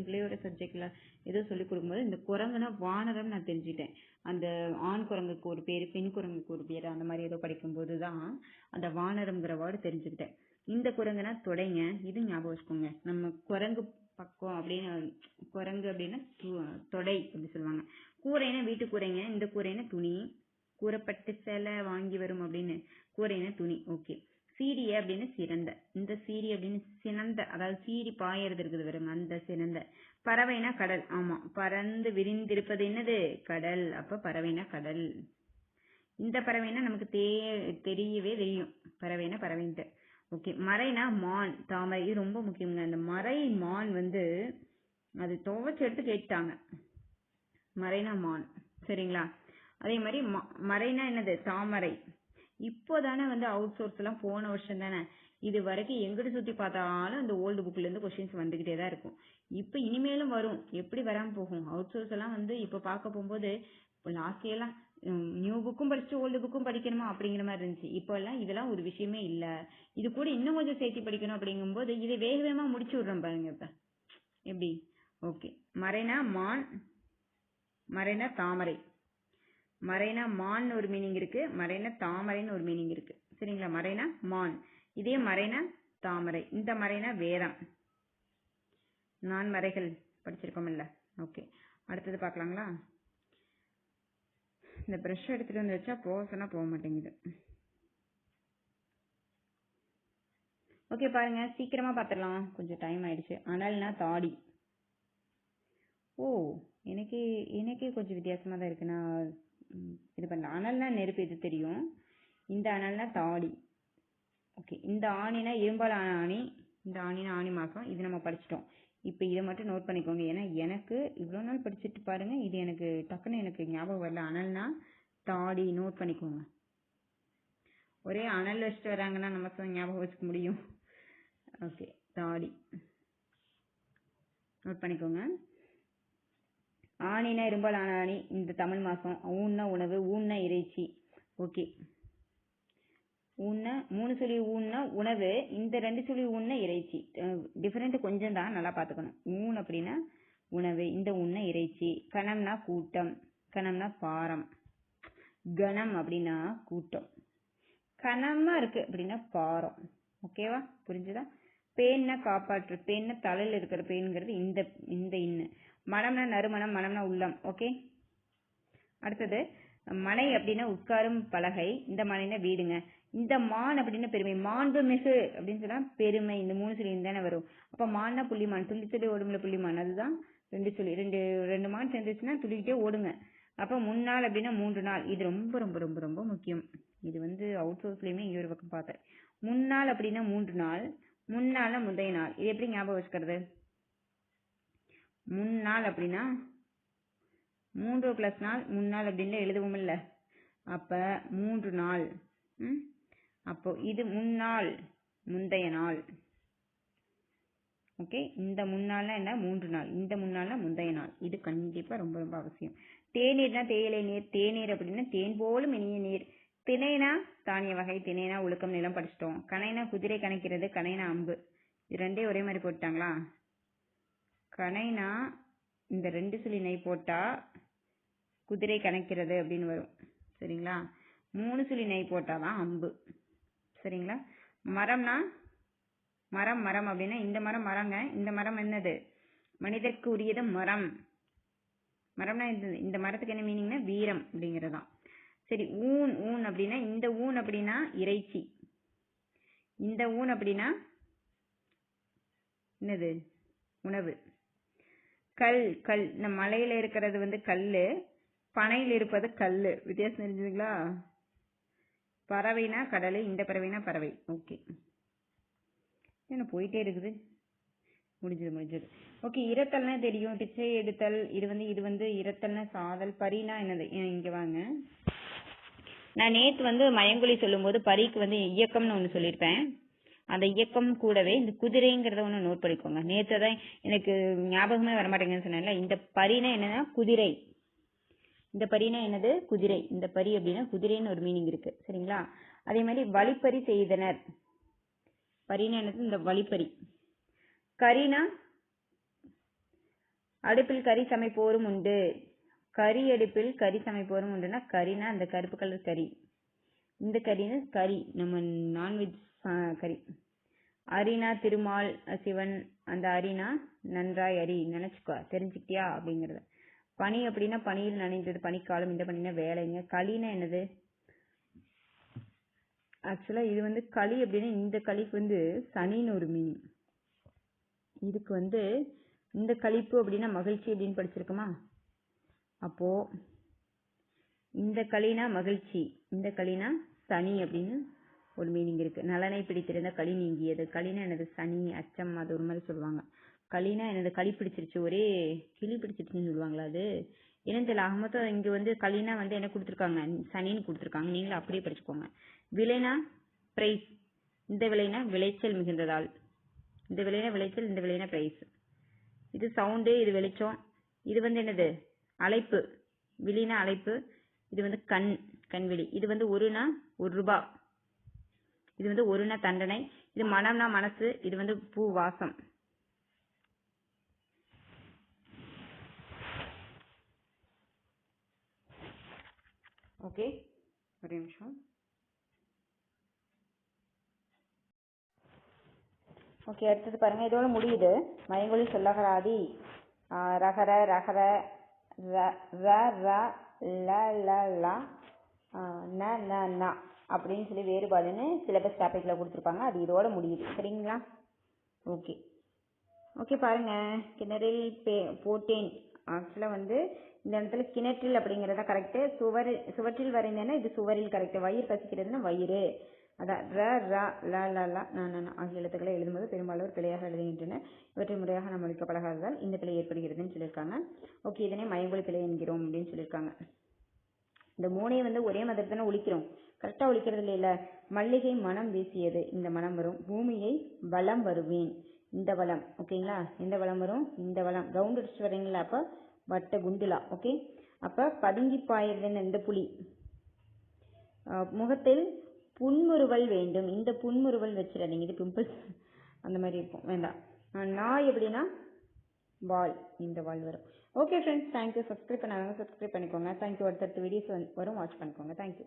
Speaker 1: பிள்ளையோட சப்ஜெக்ட்ல ஏதோ சொல்லி கொடுக்கும்போது இந்த குரங்குனா வானரம் நான் தெரிஞ்சுக்கிட்டேன். அந்த ஆண் குரங்குக்கு ஒரு பேர், பெண் குரங்குக்கு ஒரு பேர், அந்த மாதிரி ஏதோ படிக்கும்போது தான் அந்த வானரம்ங்கிற வேர்டு தெரிஞ்சுக்கிட்டேன். இந்த குரங்குனா தொடைங்க. இது ஞாபகம் வச்சுக்கோங்க. நம்ம குரங்கு பக்கம் அப்படின்னு, குரங்கு அப்படின்னா தொடை அப்படி சொல்லுவாங்க. கூரைனா வீட்டு கூரைங்க. இந்த கூரைனா துணி. கூரைப்பட்டு சேலை வாங்கி வரும் அப்படின்னு. கூரைனா துணி. ஓகே. சீரிய அப்படின்னு சிறந்த. இந்த சீரி அப்படின்னு சினந்த, அதாவது சீரி பாயறது இருக்குது வருங்க, அந்த சினந்த. பறவைனா கடல். ஆமா, பறந்து விரிந்திருப்பது என்னது? கடல். அப்ப பறவைனா கடல். இந்த பறவைனா நமக்கு தெரியவே தெரியும். பறவைனா பறவைன்ட்டு. ஓகே. மறைனா மான், தாமரை. இது ரொம்ப முக்கியங்க. அந்த மறை மான் அது துவைச்சு எடுத்து கேட்டாங்க. மறைனா மான். சரிங்களா? அதே மாதிரி மறைனா என்னது? தாமரை. இப்போதானே அவுட் சோர்ஸ் எல்லாம் போன வருஷம் தானே. இது வரைக்கும் எங்கிட்டு சுத்தி பார்த்தாலும் அந்த ஓல்டு புக்ல இருந்து கொஸ்டின்ஸ் வந்துகிட்டே தான் இருக்கும். இப்ப இனிமேலும் வரும். எப்படி வராம போகும்? அவுட் சோர்ஸ் எல்லாம் இப்ப பார்க்க போகும்போது லாஸ்ட் எல்லாம் நியூ புக்கும் படிச்சு ஓல்டு புக்கும் படிக்கணுமா அப்படிங்கிற மாதிரி இருந்துச்சு. இப்போ எல்லாம் இதெல்லாம் ஒரு விஷயமே இல்ல. இது கூட இன்னும் கொஞ்சம் சேர்த்து படிக்கணும் அப்படிங்கும்போது இதை வேக வேகமா முடிச்சு விடுறோம் பாருங்க. இப்ப எப்படி? ஓகே. மறைனா மான், மறைனா தாமரை. மறைனா மான் ஒரு மீனிங் இருக்கு, மறைனா தாமரைன்னு ஒரு மீனிங் இருக்கு. சரிங்களா? மறைனா மான், இதே மறைனா தாமரை. இந்த மறைனா வேதம். நான் மறைகள் படிச்சிருக்கோம்ல. ஓகே. அடுத்தது பார்க்கலாங்களா? இந்த பிரஷ் எடுத்துட்டு வந்து வச்சா போக சொன்னா போக மாட்டேங்குது. ஓகே, பாருங்க, சீக்கிரமா பார்த்துடலாம், கொஞ்சம் டைம் ஆயிடுச்சு. அனல்னா தாடி. ஓ, எனக்கே கொஞ்சம் வித்தியாசமா தான் இருக்கு. நான் இது பண்ண. அனல்னா நெருப்பு, இது தெரியும். இந்த அனல்னா தாடி. ஓகே. இந்த ஆணினா இரும்பால் ஆணி. இந்த ஆணினா ஆணி மாசம். இது நம்ம படிச்சிட்டோம். இப்போ இதை மட்டும் நோட் பண்ணிக்கோங்க. ஏன்னா எனக்கு இவ்வளோ நாள் படிச்சுட்டு பாருங்க, இது எனக்கு டக்குன்னு எனக்கு ஞாபகம் வரல. அனல்னா தாடி, நோட் பண்ணிக்கோங்க. ஒரே அனல் வச்சுட்டு வராங்கன்னா நம்ம ஞாபகம் வச்சுக்க முடியும். ஓகே, தாடி நோட் பண்ணிக்கோங்க. ஆணினா இரும்பால் ஆணி, இந்த தமிழ் மாசம். ஊன்னா உணவு, ஊன்னா இறைச்சி. ஓகே. ஊன்னா 3 சொல்லி ஊன்னா உணவு, இந்த 2 சொல்லி ஊன்னா இறைச்சி. டிஃபரெண்ட் கொஞ்சம் தான், நல்லா பார்த்துக்கணும். ஊன் அப்படின்னா உணவு, இந்த ஊன்னா இறைச்சி. கணம்னா கூட்டம், கணம்னா பாரம். கணம் அப்படின்னா கூட்டம். கணமா இருக்கு அப்படின்னா பாரம். ஓகேவா? புரிஞ்சுதா? பேன்னா காப்பாற்று, பேன்னா தலையில் இருக்கிற பேனுங்கிறது இந்த இன்னு. மனம்னா நறுமணம், மனம்னா உள்ளம். ஓகே. அடுத்தது மனை அப்படின்னா உட்காரும் பலகை, இந்த மனைனா வீடுங்க. இந்த மான் அப்படின்னா பெருமை, மாண்பு மிகு அப்படின்னு சொன்னா பெருமை. இந்த 3 சொல்லி தானே வரும். அப்ப மான்னா புள்ளிமான், துள்ளி துள்ளி ஓடும்ல புள்ளிமான், அதுதான் 2 சொல்லி. ரெண்டு மான் சேர்ந்துச்சுன்னா துள்ளிக்கிட்டே ஓடுங்க. அப்ப முன்னாள் அப்படின்னா 3 நாள். இது ரொம்ப ரொம்ப ரொம்ப ரொம்ப முக்கியம். இது அவுட் சோர்ஸ்லயுமே இங்க ஒரு பக்கம் பார்த்தேன். முன்னாள் அப்படின்னா 3 நாள், முன்னாள்னா முந்தைய நாள். இது எப்படி ஞாபகம் வச்சுக்கிறது? முன்னாள் அப்படின்னா 3 + நாள், முன்னாள் அப்படின்னு எழுதுவோம் இல்ல. அப்ப 3 நாள். அப்போ இது முன்னாள், முந்தைய நாள். ஓகே. இந்த முன்னாள்னா என்ன? 3 நாள். இந்த முன்னாள்னா முந்தைய நாள். இது கண்டிப்பா ரொம்ப ரொம்ப அவசியம். தேநீர்னா தேயிலை நீர், தேநீர் அப்படின்னா தேன் போலும் இனிய நீர். திணைனா தானிய வகை, திணைனா ஒழுக்கம், நிலம் படிச்சிட்டோம். கணைனா குதிரை கணக்கிறது, கணைனா அம்பு. இது ரெண்டே ஒரே மாதிரி போட்டாங்களா? கணைனா இந்த 2 சொல்லி நெய் போட்டா குதிரை கணக்கிறது அப்படின்னு வரும். சரிங்களா? 3 சொல்லி நெய் போட்டாதான் அம்பு. சரிங்களா? மரம்னா மரம், மரம் அப்படின்னா இந்த மரம் மரங்க. இந்த மரம் என்னது? மனிதருக்கு உரியது மரம். மரம்னா இந்த மரத்துக்கு என்ன மீனிங்னா வீரம் அப்படிங்கறதான். சரி. ஊன், ஊன் அப்படின்னா இந்த ஊன் அப்படின்னா இறைச்சி. இந்த ஊன் அப்படின்னா என்னது? உணவு. கல், கல். இந்த மலையில இருக்கிறது கல்லு. பனையில் இருப்பது கல். வித்தியாசம் தெரிஞ்சுதுங்களா? பறவைனா கடல், இந்த பறவைனா பறவை. ஓகே, என்ன போயிட்டே இருக்குது. முடிஞ்சது. ஓகே, இரத்தல்னா தெரியும், பிச்சை எடுத்தல். இது வந்து இரத்தல்னா சாதல். பரினா என்னது? இங்க வாங்க. நான் நேற்று வந்து மயங்கொலி சொல்லும்போது பரிக்கு வந்து இயக்கம்னு ஒன்று சொல்லியிருப்பேன். அந்த இயக்கம் கூடவே இந்த குதிரைங்கிறத ஒன்று நோட் பண்ணிக்கோங்க. நேற்று தான் எனக்கு ஞாபகமே வரமாட்டேங்குன்னு சொன்னேன்ல. இந்த பரினா என்னன்னா குதிரை. இந்த பரினா என்னது? குதிரை. இந்த பரி அப்படின்னா குதிரைன்னு ஒரு மீனிங் இருக்கு. சரிங்களா? அதே மாதிரி வழிப்பறி செய்தனர். பரினா என்னது? இந்த வழிப்பறி. கரினா அடுப்பில் கறி சமைப்போரும் உண்டு. கறி அடுப்பில் கறி சமைப்போரும் உண்டுன்னா கறினா அந்த கருப்பு கலர் கறி. இந்த கறினா கறி, நம்ம நான்வெஜ் கறி. அரினா திருமால் சிவன். அந்த அரினா நன்றாய் அரி, நினைச்சுக்கோ, தெரிஞ்சுக்கிட்டியா அப்படிங்கறத. பனி அப்படின்னா பனியில் நனைந்தது, பனிக்காலம். இந்த பனினா வேலைங்க. களினா என்னது? ஆக்சுவலா இது வந்து களி அப்படின்னா இந்த களிக்கு வந்து சனின்னு ஒரு மீனிங். இதுக்கு வந்து இந்த கழிப்பு அப்படின்னா மகிழ்ச்சி அப்படின்னு படிச்சிருக்குமா? அப்போ இந்த களினா மகிழ்ச்சி, இந்த களினா சனி அப்படின்னு ஒரு மீனிங் இருக்கு. நலனை பிடித்திருந்த களி நீங்கியது. களினா என்னது? சனி, அச்சம், அது ஒரு மாதிரி சொல்லுவாங்க. களினா என்னது? களி பிடிச்சிருச்சு, ஒரே கிளி பிடிச்சிருச்சுன்னு சொல்லுவாங்களா? அது என்னன்னு தெரியல. மொத்தம் இங்க வந்து களினா வந்து என்ன கொடுத்துருக்காங்க? சனின்னு கொடுத்துருக்காங்க. நீங்களும் அப்படியே படிச்சுக்கோங்க. விளைனா பிரைஸ். இந்த விளைனா விளைச்சல் மிகுந்ததால். இந்த விளைனா விளைச்சல், இந்த விளைனா பிரைஸ். இது சவுண்டு, இது வெளிச்சம். இது வந்து என்னது? அழைப்பு. விழினா அழைப்பு. இது வந்து கண்விழி. இது வந்து ஒருனா ₹1. இது வந்து ஒருனா தண்டனை. இது மனம்னா மனசு. இது வந்து பூ வாசம். ஓகே, ஒரு நிமிஷம். ஓகே, அடுத்தது பாருங்க. இதோட முடியுது மயங்கொலி சொல்லகராதி. ரகர ரகர ர ர ர ல ல ல ந ந ந அப்படின்னு சொல்லி வேறுபாடுன்னு சிலபஸ் டாபிக்ல கொடுத்துருப்பாங்க. அது இதோட முடியுது. சரிங்களா? ஓகே ஓகே, பாருங்க. கிணறில் போட்டேன். ஆக்சுவலா வந்து இந்த இடத்துல கிணற்றில் அப்படிங்கறத கரெக்ட். சுவற்றில் வரைந்தேன்னா இது சுவரில் கரெக்ட். வயிறு பசிக்கிறதுன்னா வயிறு. அதான் ர ர ல ல ல ந ஆகிய எழுத்துக்களை எழுதும்போது பெரும்பாலும் பிழையாக எழுதுகின்றனர். இவற்றை முறையாக நம்ம ஒழிக்க பழகாததால் இந்த பிழை ஏற்படுகிறதுன்னு சொல்லியிருக்காங்க. ஓகே, இதனை மயங்கொலி பிழை என்கிறோம் அப்படின்னு சொல்லியிருக்காங்க. இந்த மூணையும் வந்து ஒரே மாதிரி தானே ஒழிக்கிறோம். கரெக்டா ஒழிக்கிறது இல்ல. மல்லிகை மனம் வீசியது, இந்த மனம் வரும். பூமியை வலம் வருவேன், இந்த வளம். ஓகேங்களா? இந்த வளம் வரும், இந்த வளம். ரவுண்ட் அடிச்சுட்டு வரீங்களா? அப்ப வட்ட குண்டுலா. ஓகே, அப்ப பதுங்கி பாயிருதுன்னு இந்த புலி. முகத்தில் புன்முறுவல் வேண்டும். இந்த புன்முறுவல் வச்சிடாதீங்க, இது பிம்பிள்ஸ் அந்த மாதிரி இருக்கும், வேண்டாம். நாய் எப்படின்னா வால், இந்த வால் வரும். Okay friends, thank you. சப்ஸ்கிரைப் பண்ணாதவங்க சப்ஸ்கிரைப் பண்ணிக்கோங்க. தேங்க்யூ. அடுத்தடுத்த வீடியோஸ் வரும், வாட்ச் பண்ணிக்கோங்க. தேங்க்யூ.